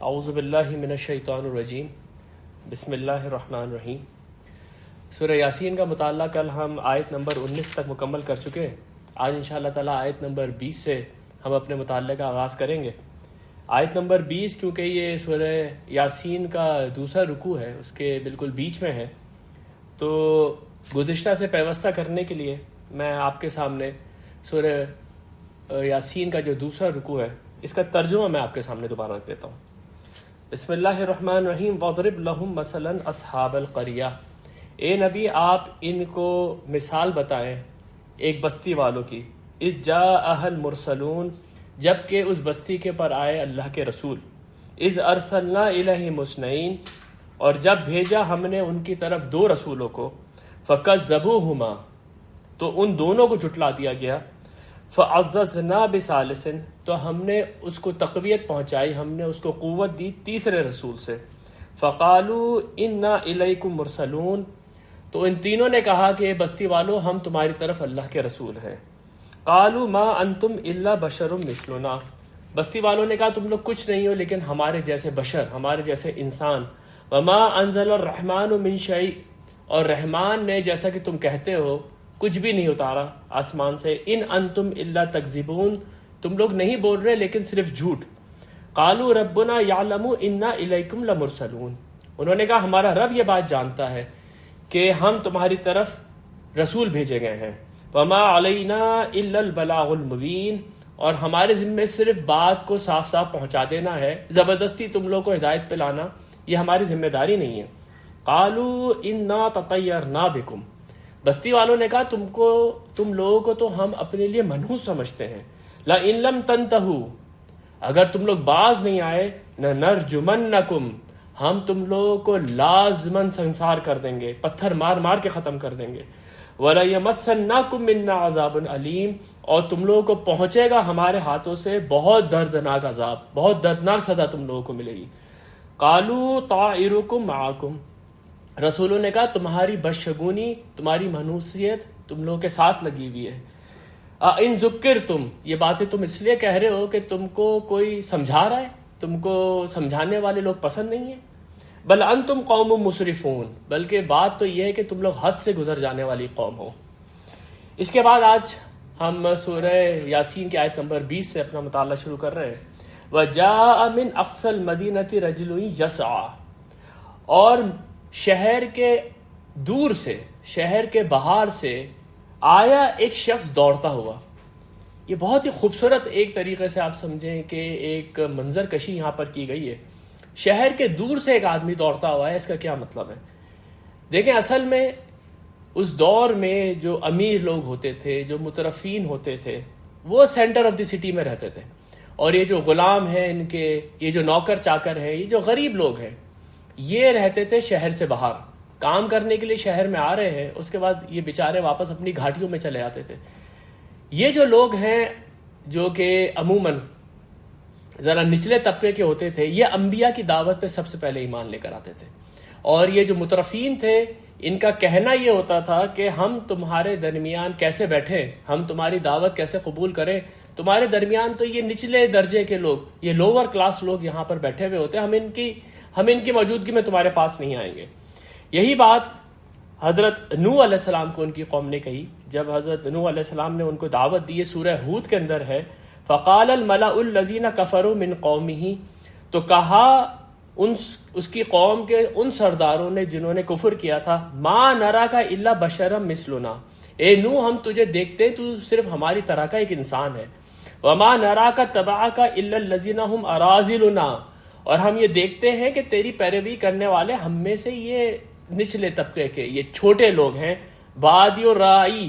اعوذ باللہ من الشیطان الرجیم بسم اللہ الرحمن الرحیم۔ سورہ یاسین کا مطالعہ کل ہم آیت نمبر 19 تک مکمل کر چکے ہیں۔ آج انشاءاللہ تعالیٰ آیت نمبر 20 سے ہم اپنے مطالعے کا آغاز کریں گے۔ آیت نمبر 20 کیونکہ یہ سورہ یاسین کا دوسرا رکوع ہے، اس کے بالکل بیچ میں ہے، تو گزشتہ سے پیوستہ کرنے کے لیے میں آپ کے سامنے سورہ یاسین کا جو دوسرا رکوع ہے اس کا ترجمہ میں آپ کے سامنے دوبارہ رکھ دیتا ہوں۔ بسم اللہ الرحمن الرحیم۔ وَاضْرِبْ لَهُمْ مَثَلًا أَصْحَابَ الْقَرْيَةِ، اے نبی آپ ان کو مثال بتائیں ایک بستی والوں کی۔ اِذْ جَاءَهَا الْمُرْسَلُونَ، جب کہ اس بستی کے پر آئے اللہ کے رسول۔ اِذْ أَرْسَلْنَا إِلَيْهِمُ اثْنَيْنِ، اور جب بھیجا ہم نے ان کی طرف دو رسولوں کو۔ فَكَذَّبُوهُمَا، تو ان دونوں کو جھٹلا دیا گیا۔ فَعَزَّزْنَا بِثَالِثٍ، تو ہم نے اس کو تقویت پہنچائی، ہم نے اس کو قوت دی تیسرے رسول سے۔ فَقَالُوا إِنَّا إِلَيْكُمْ مُرْسَلُونَ، تو ان تینوں نے کہا کہ بستی والو ہم تمہاری طرف اللہ کے رسول ہیں۔ قَالُوا مَا أَنْتُمْ إِلَّا بَشَرٌ مِثْلُنَا، بستی والوں نے کہا تم لوگ کچھ نہیں ہو لیکن ہمارے جیسے بشر، ہمارے جیسے انسان۔ وَمَا أَنزَلَ الرَّحْمَنُ مِنْ شَيْءٍ، اور رحمان نے جیسا کہ تم کہتے ہو کچھ بھی نہیں اتارا آسمان سے۔ ان انتم الا تکذبون، تم لوگ نہیں بول رہے لیکن صرف جھوٹ۔ قالوا ربنا یعلم انا الیکم لمرسلون، انہوں نے کہا ہمارا رب یہ بات جانتا ہے کہ ہم تمہاری طرف رسول بھیجے گئے ہیں۔ وما علینا الا البلاغ المبین، اور ہمارے ذمے صرف بات کو صاف صاف پہنچا دینا ہے، زبردستی تم لوگ کو ہدایت پہ لانا یہ ہماری ذمہ داری نہیں ہے۔ قالوا انا تطیرنا بکم، بستی والوں نے کہا تم لوگوں کو تو ہم اپنے لیے منحوس سمجھتے ہیں۔ لئن لم تنتہوا، اگر تم لوگ باز نہیں آئے، لنرجمنکم، ہم تم لوگوں کو لازماً سنسار کر دیں گے، پتھر مار مار کے ختم کر دیں گے۔ وَلَيَمَسَّنَّكُم مِّنَّا عَذَابٌ عَلِيمٌ، اور تم لوگوں کو پہنچے گا ہمارے ہاتھوں سے بہت دردناک عذاب، بہت دردناک سزا تم لوگوں کو ملے گی۔ قَالُوا طَائِرُكُم مَّعَكُمْ، رسولوں نے کہا تمہاری بدشگونی، تمہاری منحوسیت تم لوگوں کے ساتھ لگی ہوئی ہے۔ ان ذکرتم، یہ باتیں تم اس لیے کہہ رہے ہو کہ تم کو کوئی سمجھا رہا ہے، تم کو سمجھانے والے لوگ پسند نہیں ہیں۔ بل انتم قوم مسرفون، بلکہ بات تو یہ ہے کہ تم لوگ حد سے گزر جانے والی قوم ہو۔ اس کے بعد آج ہم سورہ یاسین کی آیت نمبر 20 سے اپنا مطالعہ شروع کر رہے ہیں۔ وَجَاءَ مِنْ أَقْصَى الْمَدِينَةِ رَجُلٌ يَسْعَىٰ، اور شہر کے دور سے، شہر کے باہر سے آیا ایک شخص دوڑتا ہوا۔ یہ بہت ہی خوبصورت ایک طریقے سے آپ سمجھیں کہ ایک منظر کشی یہاں پر کی گئی ہے۔ شہر کے دور سے ایک آدمی دوڑتا ہوا ہے، اس کا کیا مطلب ہے؟ دیکھیں اصل میں اس دور میں جو امیر لوگ ہوتے تھے، جو مترفین ہوتے تھے، وہ سینٹر آف دی سٹی میں رہتے تھے، اور یہ جو غلام ہیں ان کے، یہ جو نوکر چاکر ہیں، یہ جو غریب لوگ ہیں، یہ رہتے تھے شہر سے باہر، کام کرنے کے لیے شہر میں آ رہے ہیں، اس کے بعد یہ بیچارے واپس اپنی گھاٹیوں میں چلے جاتے تھے۔ یہ جو لوگ ہیں جو کہ عموماً ذرا نچلے طبقے کے ہوتے تھے، یہ انبیاء کی دعوت پہ سب سے پہلے ایمان لے کر آتے تھے، اور یہ جو مترفین تھے ان کا کہنا یہ ہوتا تھا کہ ہم تمہارے درمیان کیسے بیٹھیں، ہم تمہاری دعوت کیسے قبول کریں، تمہارے درمیان تو یہ نچلے درجے کے لوگ، یہ لوور کلاس لوگ یہاں پر بیٹھے ہوئے ہوتے ہیں، ہم ان کی موجودگی میں تمہارے پاس نہیں آئیں گے۔ یہی بات حضرت نوح علیہ السلام کو ان کی قوم نے کہی، جب حضرت نوح علیہ السلام نے ان کو دعوت دی، سورہ ہود کے اندر ہے، فقال الملأ الذین کفروا من قومہ، تو کہا اس کی قوم کے ان سرداروں نے جنہوں نے کفر کیا تھا، ما نراک الا بشرا مثلنا، اے نوح ہم تجھے دیکھتے تو صرف ہماری طرح کا ایک انسان ہے۔ وما نراک تبعک الا الذین هم اراذلنا، اور ہم یہ دیکھتے ہیں کہ تیری پیروی کرنے والے ہم میں سے یہ نچلے طبقے کے، یہ چھوٹے لوگ ہیں، بادی و رائی،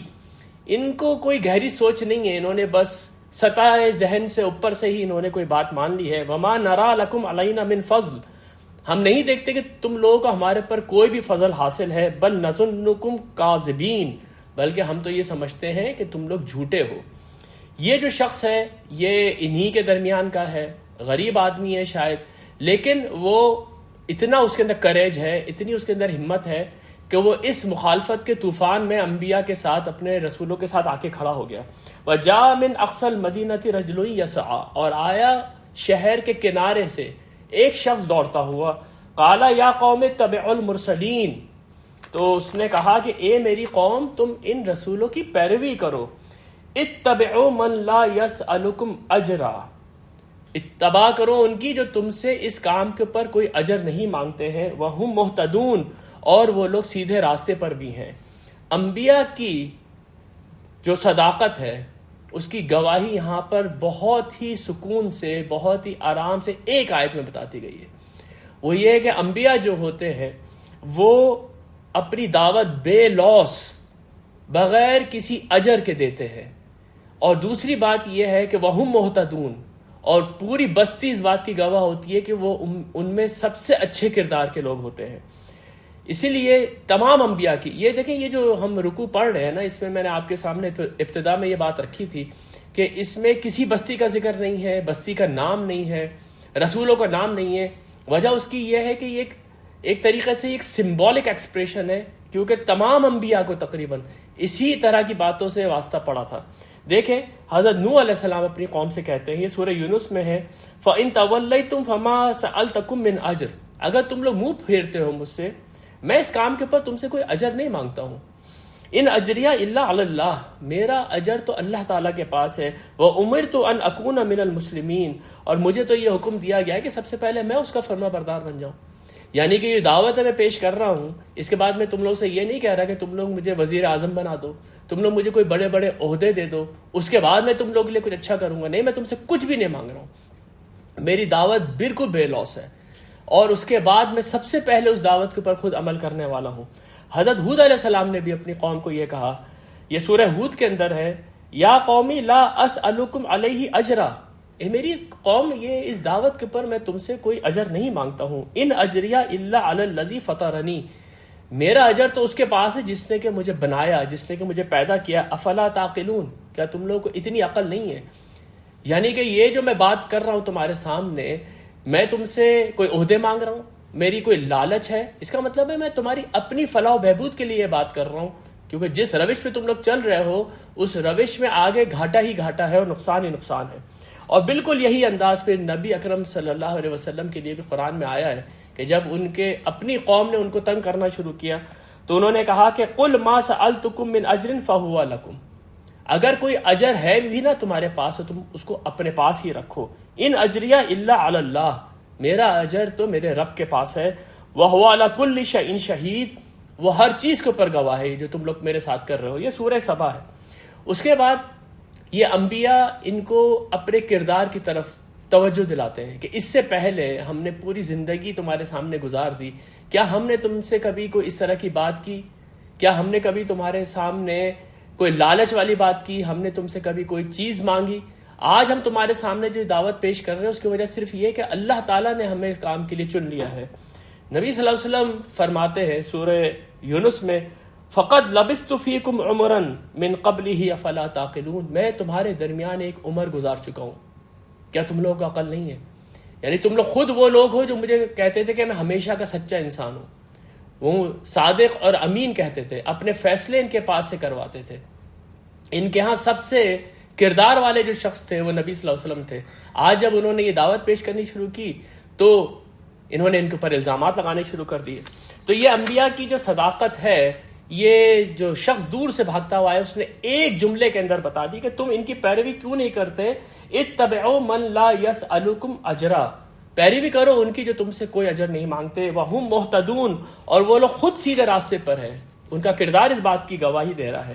ان کو کوئی گہری سوچ نہیں ہے، انہوں نے بس سطح ذہن سے اوپر سے ہی انہوں نے کوئی بات مان لی ہے۔ وما نرا لکم علینا من فضل، ہم نہیں دیکھتے کہ تم لوگوں کو ہمارے پر کوئی بھی فضل حاصل ہے۔ بل نظنکم کاذبین، بلکہ ہم تو یہ سمجھتے ہیں کہ تم لوگ جھوٹے ہو۔ یہ جو شخص ہے یہ انہی کے درمیان کا ہے، غریب آدمی ہے شاید، لیکن وہ اتنا اس کے اندر کریج ہے، اتنی اس کے اندر ہمت ہے کہ وہ اس مخالفت کے طوفان میں انبیاء کے ساتھ، اپنے رسولوں کے ساتھ آ کے کھڑا ہو گیا۔ وَجَاءَ مِنْ أَقْصَى الْمَدِينَةِ رَجُلٌ يَسْعَىٰ، اور آیا شہر کے کنارے سے ایک شخص دوڑتا ہوا، قالا یا قوم اتبعوا المرسلین، تو اس نے کہا کہ اے میری قوم تم ان رسولوں کی پیروی کرو، اتبعوا من لا یسألکم اجرا، اتباع کرو ان کی جو تم سے اس کام کے اوپر کوئی اجر نہیں مانگتے ہیں، وہم مہتدون، اور وہ لوگ سیدھے راستے پر بھی ہیں۔ انبیاء کی جو صداقت ہے اس کی گواہی یہاں پر بہت ہی سکون سے، بہت ہی آرام سے ایک آیت میں بتاتی گئی ہے، وہ یہ ہے کہ انبیاء جو ہوتے ہیں وہ اپنی دعوت بے لوث بغیر کسی اجر کے دیتے ہیں، اور دوسری بات یہ ہے کہ وہم مہتدون، اور پوری بستی اس بات کی گواہ ہوتی ہے کہ وہ ان میں سب سے اچھے کردار کے لوگ ہوتے ہیں۔ اسی لیے تمام انبیاء کی، یہ دیکھیں یہ جو ہم رکوع پڑھ رہے ہیں نا، اس میں نے آپ کے سامنے تو ابتدا میں یہ بات رکھی تھی کہ اس میں کسی بستی کا ذکر نہیں ہے، بستی کا نام نہیں ہے، رسولوں کا نام نہیں ہے۔ وجہ اس کی یہ ہے کہ یہ ایک طریقے سے ایک سمبولک ایکسپریشن ہے، کیونکہ تمام انبیاء کو تقریباً اسی طرح کی باتوں سے واسطہ پڑا تھا۔ دیکھیں حضرت نوح علیہ السلام اپنی قوم سے کہتے ہیں، یہ سورہ یونس میں ہے، فَإِن تَوَلَّيْتُمْ فَمَا سَأَلْتَكُم مِّنْ أَجْرٍ، اگر تم لوگ منہ پھیرتے ہو مجھ سے، میں اس کام کے اوپر تم سے کوئی اجر نہیں مانگتا ہوں۔ ان اجریہ الا علی اللہ، میرا اجر تو اللہ تعالیٰ کے پاس ہے۔ وَأُمِرْتُ أَنْ أَكُونَ مِنَ الْمُسْلِمِينَ، اور مجھے تو یہ حکم دیا گیا ہے کہ سب سے پہلے میں اس کا فرما بردار بن جاؤں۔ یعنی کہ یہ دعوت ہے میں پیش کر رہا ہوں، اس کے بعد میں تم لوگ سے یہ نہیں کہہ رہا کہ تم لوگ مجھے وزیر اعظم بنا دو، تم لوگ مجھے کوئی بڑے بڑے عہدے دے دو، اس کے بعد میں تم لوگ کے لیے کچھ اچھا کروں گا۔ نہیں، میں تم سے کچھ بھی نہیں مانگ رہا ہوں، میری دعوت بالکل بے لوث ہے، اور اس کے بعد میں سب سے پہلے اس دعوت کے اوپر خود عمل کرنے والا ہوں۔ حضرت ہود علیہ السلام نے بھی اپنی قوم کو یہ کہا، یہ سورہ ہود کے اندر ہے، یا قومی لا اسألکم علیہ اجرا، اے میری قوم یہ اس دعوت کے اوپر میں تم سے کوئی اجر نہیں مانگتا ہوں، ان اجریہ الا علی الذی فطرنی، میرا اجر تو اس کے پاس ہے جس نے کہ مجھے بنایا، جس نے کہ مجھے پیدا کیا۔ افلا تعقلون، کیا تم لوگوں کو اتنی عقل نہیں ہے؟ یعنی کہ یہ جو میں بات کر رہا ہوں تمہارے سامنے، میں تم سے کوئی عہدے مانگ رہا ہوں، میری کوئی لالچ ہے، اس کا مطلب ہے میں تمہاری اپنی فلاح و بہبود کے لیے یہ بات کر رہا ہوں، کیونکہ جس روش پہ تم لوگ چل رہے ہو اس روش میں آگے گھاٹا ہی گھاٹا ہے اور نقصان ہی نقصان ہے۔ اور بالکل یہی انداز پہ نبی اکرم صلی اللہ علیہ وسلم کے لیے بھی قرآن میں آیا ہے کہ جب ان کے اپنی قوم نے ان کو تنگ کرنا شروع کیا تو انہوں نے کہا کہ قل ما سألتکم من اجر فہو لکم، اگر کوئی اجر ہے بھی نا تمہارے پاس تو تم اس کو اپنے پاس ہی رکھو، ان اجریہ الا علی اللہ، میرا اجر تو میرے رب کے پاس ہے، وہو علی کل شیء شہید، وہ ہر چیز کے اوپر گواہ ہے جو تم لوگ میرے ساتھ کر رہے ہو۔ یہ سورہ سبا ہے۔ اس کے بعد یہ انبیاء ان کو اپنے کردار کی طرف توجہ دلاتے ہیں کہ اس سے پہلے ہم نے پوری زندگی تمہارے سامنے گزار دی، کیا ہم نے تم سے کبھی کوئی اس طرح کی بات کی؟ کیا ہم نے کبھی تمہارے سامنے کوئی لالچ والی بات کی؟ ہم نے تم سے کبھی کوئی چیز مانگی؟ آج ہم تمہارے سامنے جو دعوت پیش کر رہے ہیں اس کی وجہ صرف یہ کہ اللہ تعالیٰ نے ہمیں اس کام کے لیے چن لیا ہے۔ نبی صلی اللہ علیہ وسلم فرماتے ہیں سورہ یونس میں، فقد لبثت فیکم عمرا من قبلہ افلا تعقلون، میں تمہارے درمیان ایک عمر گزار چکا ہوں، کیا تم لوگوں کو عقل نہیں ہے؟ یعنی تم لوگ خود وہ لوگ ہو جو مجھے کہتے تھے کہ میں ہمیشہ کا سچا انسان ہوں، وہ صادق اور امین کہتے تھے، اپنے فیصلے ان کے پاس سے کرواتے تھے۔ ان کے ہاں سب سے کردار والے جو شخص تھے وہ نبی صلی اللہ علیہ وسلم تھے۔ آج جب انہوں نے یہ دعوت پیش کرنی شروع کی تو انہوں نے ان کے اوپر الزامات لگانے شروع کر دیے۔ تو یہ انبیاء کی جو صداقت ہے، یہ جو شخص دور سے بھاگتا ہوا ہے اس نے ایک جملے کے اندر بتا دی کہ تم ان کی پیروی کیوں نہیں کرتے، اتبعوا من لا یسألکم اجرا، پیروی کرو ان کی جو تم سے کوئی اجر نہیں مانگتے، وہم مہتدون، اور وہ لوگ خود سیدھے راستے پر ہیں، ان کا کردار اس بات کی گواہی دے رہا ہے۔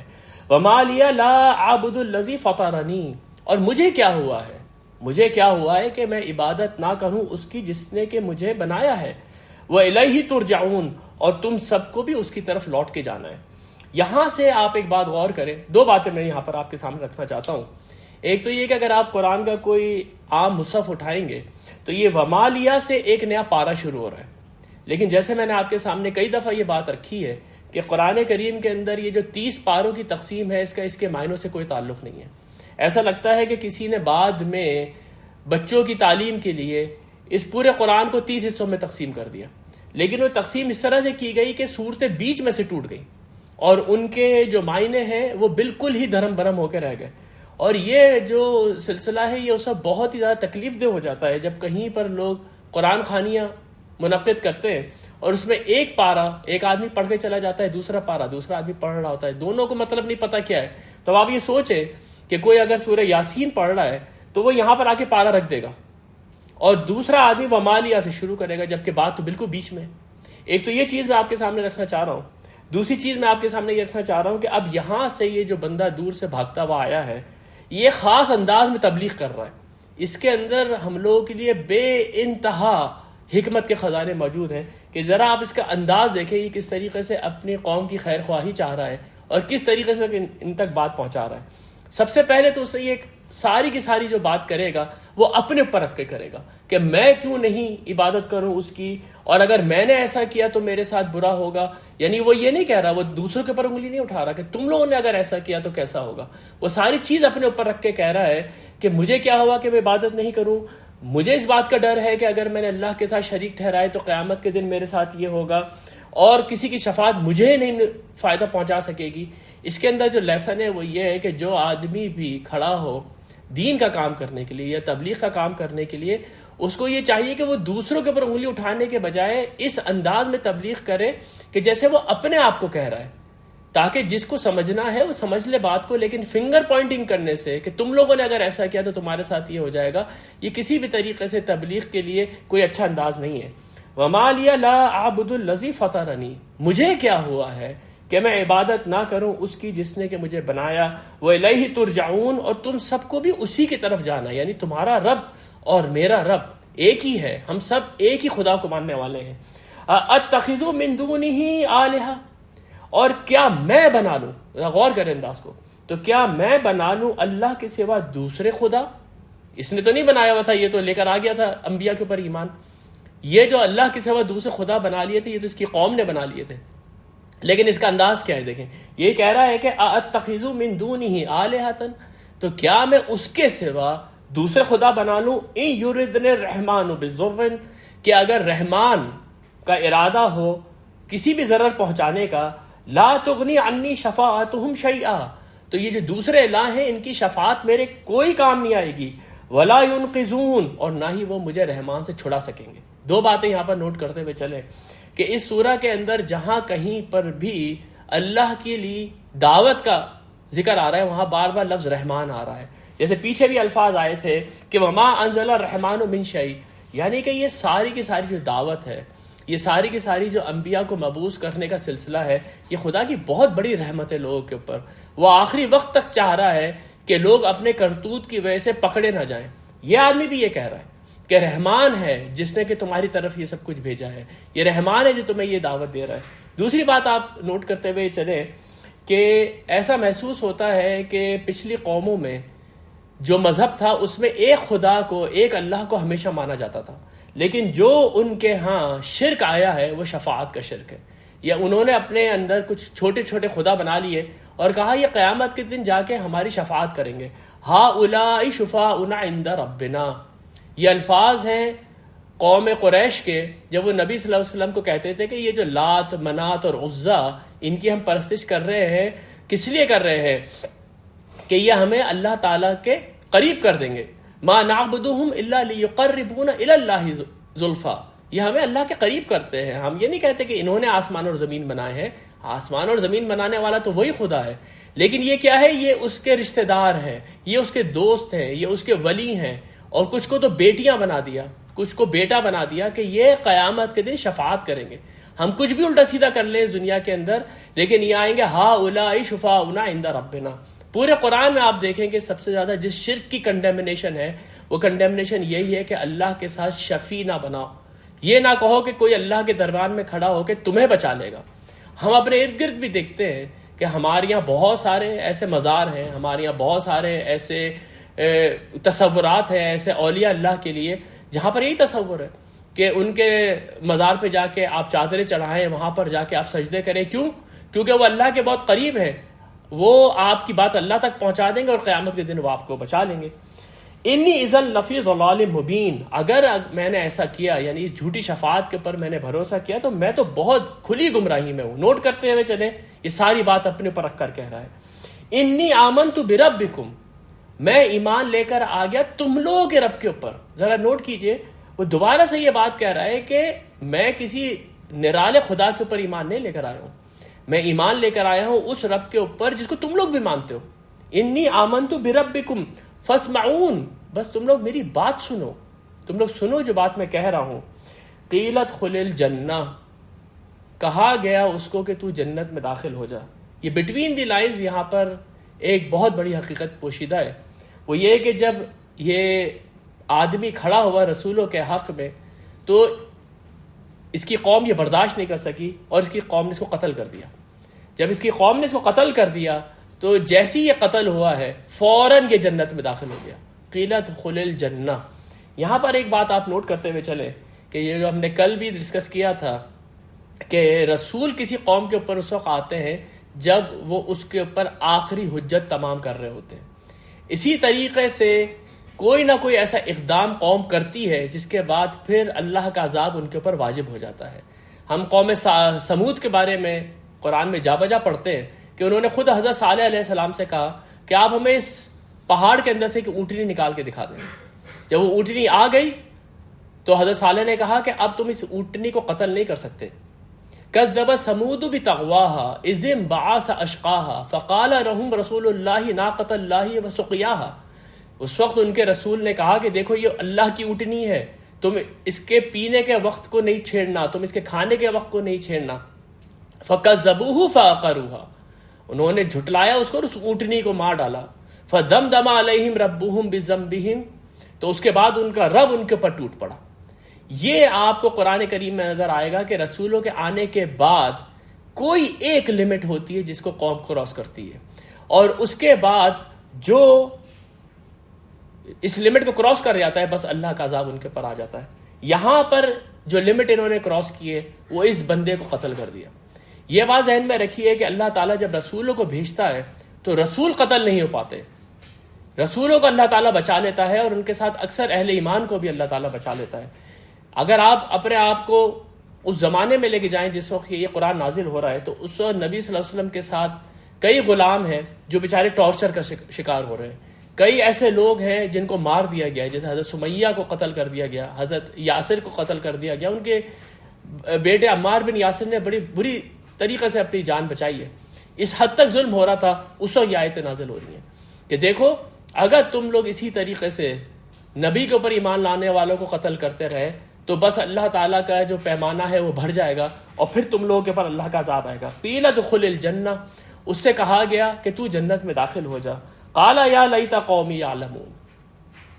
وما لی لا اعبد الذی فطرنی، اور مجھے کیا ہوا ہے، مجھے کیا ہوا ہے کہ میں عبادت نہ کروں اس کی جس نے کہ مجھے بنایا ہے، وَإِلَيْهِ تُرْجَعُونَ، اور تم سب کو بھی اس کی طرف لوٹ کے جانا ہے۔ یہاں سے آپ ایک بات غور کریں، دو باتیں میں یہاں پر آپ کے سامنے رکھنا چاہتا ہوں۔ ایک تو یہ کہ اگر آپ قرآن کا کوئی عام مصحف اٹھائیں گے تو یہ ومالیہ سے ایک نیا پارہ شروع ہو رہا ہے، لیکن جیسے میں نے آپ کے سامنے کئی دفعہ یہ بات رکھی ہے کہ قرآن کریم کے اندر یہ جو 30 پاروں کی تقسیم ہے اس کے معنوں سے کوئی تعلق نہیں ہے۔ ایسا لگتا ہے کہ کسی نے بعد میں بچوں کی تعلیم کے لیے اس پورے قرآن کو 30 حصوں میں تقسیم کر دیا، لیکن وہ تقسیم اس طرح سے کی گئی کہ صورتیں بیچ میں سے ٹوٹ گئی اور ان کے جو معنی ہیں وہ بالکل ہی دھرم برہم ہو کے رہ گئے۔ اور یہ جو سلسلہ ہے یہ اس وقت بہت ہی زیادہ تکلیف دہ ہو جاتا ہے جب کہیں پر لوگ قرآن خوانیاں منعقد کرتے ہیں اور اس میں ایک پارا ایک آدمی پڑھ کے چلا جاتا ہے، دوسرا پارا دوسرا آدمی پڑھ رہا ہوتا ہے، دونوں کو مطلب نہیں پتہ کیا ہے. تو آپ یہ سوچیں کہ کوئی اگر سورہ یاسین پڑھ رہا ہے تو وہ یہاں پر آ کے پارا رکھ دے گا اور دوسرا آدمی ومالیہ سے شروع کرے گا، جبکہ بات تو بالکل بیچ میں ہے. ایک تو یہ چیز میں آپ کے سامنے رکھنا چاہ رہا ہوں. دوسری چیز میں آپ کے سامنے یہ رکھنا چاہ رہا ہوں کہ اب یہاں سے یہ جو بندہ دور سے بھاگتا ہوا آیا ہے یہ خاص انداز میں تبلیغ کر رہا ہے. اس کے اندر ہم لوگوں کے لیے بے انتہا حکمت کے خزانے موجود ہیں کہ ذرا آپ اس کا انداز دیکھیں یہ کس طریقے سے اپنی قوم کی خیر خواہی چاہ رہا ہے اور کس طریقے سے ان تک بات پہنچا رہا ہے. سب سے پہلے تو اسے یہ ساری کی ساری جو بات کرے گا وہ اپنے اوپر رکھ کے کرے گا کہ میں کیوں نہیں عبادت کروں اس کی، اور اگر میں نے ایسا کیا تو میرے ساتھ برا ہوگا. یعنی وہ یہ نہیں کہہ رہا، وہ دوسروں کے اوپر انگلی نہیں اٹھا رہا کہ تم لوگوں نے اگر ایسا کیا تو کیسا ہوگا. وہ ساری چیز اپنے اوپر رکھ کے کہہ رہا ہے کہ مجھے کیا ہوا کہ میں عبادت نہیں کروں، مجھے اس بات کا ڈر ہے کہ اگر میں نے اللہ کے ساتھ شریک ٹھہرائے تو قیامت کے دن میرے ساتھ یہ ہوگا اور کسی کی شفاعت مجھے نہیں فائدہ پہنچا سکے گی. اس کے اندر جو لیسن ہے وہ یہ ہے کہ جو آدمی بھی کھڑا ہو دین کا کام کرنے کے لیے یا تبلیغ کا کام کرنے کے لیے، اس کو یہ چاہیے کہ وہ دوسروں کے اوپر انگلی اٹھانے کے بجائے اس انداز میں تبلیغ کرے کہ جیسے وہ اپنے آپ کو کہہ رہا ہے، تاکہ جس کو سمجھنا ہے وہ سمجھ لے بات کو. لیکن فنگر پوائنٹنگ کرنے سے کہ تم لوگوں نے اگر ایسا کیا تو تمہارے ساتھ یہ ہو جائے گا، یہ کسی بھی طریقے سے تبلیغ کے لیے کوئی اچھا انداز نہیں ہے. وَمَا لِيَ لَا أَعْبُدُ الَّذِي فَطَرَنِي، مجھے کیا ہوا ہے کہ میں عبادت نہ کروں اس کی جس نے کہ مجھے بنایا. وَإِلَيْهِ تُرْجَعُونَ، اور تم سب کو بھی اسی کی طرف جانا، یعنی تمہارا رب اور میرا رب ایک ہی ہے، ہم سب ایک ہی خدا کو ماننے والے ہیں. أَتَّخِذُ مِن دُونِهِ آلِهَةً، اور کیا میں بنا لوں، غور کریں انداز کو، تو کیا میں بنا لوں اللہ کے سوا دوسرے خدا. اس نے تو نہیں بنایا ہوا تھا، یہ تو لے کر آ گیا تھا انبیاء کے اوپر ایمان. یہ جو اللہ کے سوا دوسرے خدا بنا لیے تھے یہ تو اس کی قوم نے بنا لیے تھے. لیکن اس کا انداز کیا ہے دیکھیں، یہ کہہ رہا ہے کہ اتخذ من دونه آلہۃ، تو کیا میں اس کے سوا دوسرے خدا بنا لوں. ان یردن الرحمن بضر، کہ اگر رحمان کا ارادہ ہو کسی بھی ضرر پہنچانے کا، لا تغنی عنی شفاعتهم شیئا، تو یہ جو دوسرے الہ ہیں ان کی شفاعت میرے کوئی کام نہیں آئے گی. ولا ينقذون، اور نہ ہی وہ مجھے رحمان سے چھڑا سکیں گے. دو باتیں یہاں پر نوٹ کرتے ہوئے چلیں کہ اس سورہ کے اندر جہاں کہیں پر بھی اللہ کے لیے دعوت کا ذکر آ رہا ہے وہاں بار بار لفظ رحمان آ رہا ہے. جیسے پیچھے بھی الفاظ آئے تھے کہ وما انزل الرحمن من شیء، یعنی کہ یہ ساری کی ساری جو دعوت ہے، یہ ساری کی ساری جو انبیاء کو مبعوث کرنے کا سلسلہ ہے، یہ خدا کی بہت بڑی رحمت ہے لوگوں کے اوپر. وہ آخری وقت تک چاہ رہا ہے کہ لوگ اپنے کرتوت کی وجہ سے پکڑے نہ جائیں. یہ آدمی بھی یہ کہہ رہا ہے کہ رحمان ہے جس نے کہ تمہاری طرف یہ سب کچھ بھیجا ہے، یہ رحمان ہے جو تمہیں یہ دعوت دے رہا ہے. دوسری بات آپ نوٹ کرتے ہوئے چلیں کہ ایسا محسوس ہوتا ہے کہ پچھلی قوموں میں جو مذہب تھا اس میں ایک خدا کو، ایک اللہ کو ہمیشہ مانا جاتا تھا، لیکن جو ان کے ہاں شرک آیا ہے وہ شفاعت کا شرک ہے. یا انہوں نے اپنے اندر کچھ چھوٹے چھوٹے خدا بنا لیے اور کہا یہ قیامت کے دن جا کے ہماری شفاعت کریں گے. ہؤلاء شفاؤنا عند ربنا، یہ الفاظ ہیں قوم قریش کے جب وہ نبی صلی اللہ علیہ وسلم کو کہتے تھے کہ یہ جو لات منات اور عزا ان کی ہم پرستش کر رہے ہیں، کس لیے کر رہے ہیں کہ یہ ہمیں اللہ تعالیٰ کے قریب کر دیں گے. ما نعبدهم الا ليقربونا الى الله زلفا، یہ ہمیں اللہ کے قریب کرتے ہیں. ہم یہ نہیں کہتے کہ انہوں نے آسمان اور زمین بنائے ہیں، آسمان اور زمین بنانے والا تو وہی خدا ہے، لیکن یہ کیا ہے، یہ اس کے رشتہ دار ہیں، یہ اس کے دوست ہیں، یہ اس کے ولی ہیں. اور کچھ کو تو بیٹیاں بنا دیا، کچھ کو بیٹا بنا دیا کہ یہ قیامت کے دن شفاعت کریں گے. ہم کچھ بھی الٹا سیدھا کر لیں اس دنیا کے اندر، لیکن یہ آئیں گے ہؤلاء شفاؤنا عند ربنا. پورے قرآن میں آپ دیکھیں کہ سب سے زیادہ جس شرک کی کنڈیمنیشن ہے وہ کنڈیمنیشن یہی ہے کہ اللہ کے ساتھ شفیع نہ بناؤ. یہ نہ کہو کہ کوئی اللہ کے دربار میں کھڑا ہو کے تمہیں بچا لے گا. ہم اپنے ارد گرد بھی دیکھتے ہیں کہ ہمارے یہاں بہت سارے ایسے مزار ہیں، ہمارے یہاں بہت سارے ایسے تصورات ہیں، ایسے اولیاء اللہ کے لیے جہاں پر یہی تصور ہے کہ ان کے مزار پہ جا کے آپ چادریں چڑھائیں، وہاں پر جا کے آپ سجدے کریں. کیوں؟ کیونکہ وہ اللہ کے بہت قریب ہیں، وہ آپ کی بات اللہ تک پہنچا دیں گے اور قیامت کے دن وہ آپ کو بچا لیں گے. انی اذن لفی ضلال مبین، اگر میں نے ایسا کیا یعنی اس جھوٹی شفاعت کے اوپر میں نے بھروسہ کیا تو میں تو بہت کھلی گمراہی میں ہوں. نوٹ کرتے ہوئے چلیں یہ ساری بات اپنے اوپر رکھ کر کہہ رہا ہے. انی آمنت بربکم، میں ایمان لے کر آ گیا تم لوگوں کے رب کے اوپر. ذرا نوٹ کیجئے وہ دوبارہ سے یہ بات کہہ رہا ہے کہ میں کسی نرالے خدا کے اوپر ایمان نہیں لے کر آیا ہوں، میں ایمان لے کر آیا ہوں اس رب کے اوپر جس کو تم لوگ بھی مانتے ہو. انی آمنت بربکم فاسمعون، بس تم لوگ میری بات سنو، تم لوگ سنو جو بات میں کہہ رہا ہوں. قیلت خل الجنہ، کہا گیا اس کو کہ تو جنت میں داخل ہو جا. یہ بٹوین دی لائنز یہاں پر ایک بہت بڑی حقیقت پوشیدہ ہے. وہ یہ کہ جب یہ آدمی کھڑا ہوا رسولوں کے حق میں تو اس کی قوم یہ برداشت نہیں کر سکی اور اس کی قوم نے اس کو قتل کر دیا. جب اس کی قوم نے اس کو قتل کر دیا تو جیسی یہ قتل ہوا ہے فوراً یہ جنت میں داخل ہو گیا. قیلت خل الجنہ. یہاں پر ایک بات آپ نوٹ کرتے ہوئے چلیں کہ یہ جو ہم نے کل بھی ڈسکس کیا تھا کہ رسول کسی قوم کے اوپر اس وقت آتے ہیں جب وہ اس کے اوپر آخری حجت تمام کر رہے ہوتے ہیں. اسی طریقے سے کوئی نہ کوئی ایسا اقدام قوم کرتی ہے جس کے بعد پھر اللہ کا عذاب ان کے اوپر واجب ہو جاتا ہے. ہم قوم سمود کے بارے میں قرآن میں جا بجا پڑھتے ہیں کہ انہوں نے خود حضرت صالح علیہ السلام سے کہا کہ آپ ہمیں اس پہاڑ کے اندر سے ایک اونٹنی نکال کے دکھا دیں. جب وہ اونٹنی آ گئی تو حضرت صالح نے کہا کہ اب تم اس اونٹنی کو قتل نہیں کر سکتے. کذب ثمود بطغواها اذ انبعث اشقاها فقال لهم رسول الله ناقۃ الله وسقياها. اس وقت ان کے رسول نے کہا کہ دیکھو یہ اللہ کی اونٹنی ہے، تم اس کے پینے کے وقت کو نہیں چھیڑنا، تم اس کے کھانے کے وقت کو نہیں چھیڑنا. فکذبوه فعقروها، انہوں نے جھٹلایا اس کو اور اس اونٹنی کو مار ڈالا. فدمدم علیہم ربهم بذنبهم، تو اس کے بعد ان کا رب ان کے اوپر ٹوٹ پڑا. یہ آپ کو قرآن کریم میں نظر آئے گا کہ رسولوں کے آنے کے بعد کوئی ایک لمٹ ہوتی ہے جس کو قوم کراس کرتی ہے، اور اس کے بعد جو اس لمٹ کو کراس کر جاتا ہے بس اللہ کا عذاب ان کے پر آ جاتا ہے. یہاں پر جو لمٹ انہوں نے کراس کیے وہ اس بندے کو قتل کر دیا. یہ بات ذہن میں رکھیے کہ اللہ تعالیٰ جب رسولوں کو بھیجتا ہے تو رسول قتل نہیں ہو پاتے، رسولوں کو اللہ تعالیٰ بچا لیتا ہے، اور ان کے ساتھ اکثر اہل ایمان کو بھی اللہ تعالیٰ بچا لیتا ہے. اگر آپ اپنے آپ کو اس زمانے میں لے کے جائیں جس وقت یہ قرآن نازل ہو رہا ہے تو اس وقت نبی صلی اللہ علیہ وسلم کے ساتھ کئی غلام ہیں جو بیچارے ٹارچر کا شکار ہو رہے ہیں. کئی ایسے لوگ ہیں جن کو مار دیا گیا ہے، جیسے حضرت سمیہ کو قتل کر دیا گیا، حضرت یاسر کو قتل کر دیا گیا. ان کے بیٹے عمار بن یاسر نے بڑی بری طریقے سے اپنی جان بچائی ہے. اس حد تک ظلم ہو رہا تھا، اس وقت یہ آیتیں نازل ہو رہی ہیں کہ دیکھو اگر تم لوگ اسی طریقے سے نبی کے اوپر ایمان لانے والوں کو قتل کرتے رہے تو بس اللہ تعالیٰ کا جو پیمانہ ہے وہ بڑھ جائے گا اور پھر تم لوگوں کے اوپر اللہ کا عذاب آئے گا. قیل ادخل الجنہ، اس سے کہا گیا کہ تو جنت میں داخل ہو جا. قال یا لیت قومی یعلمون،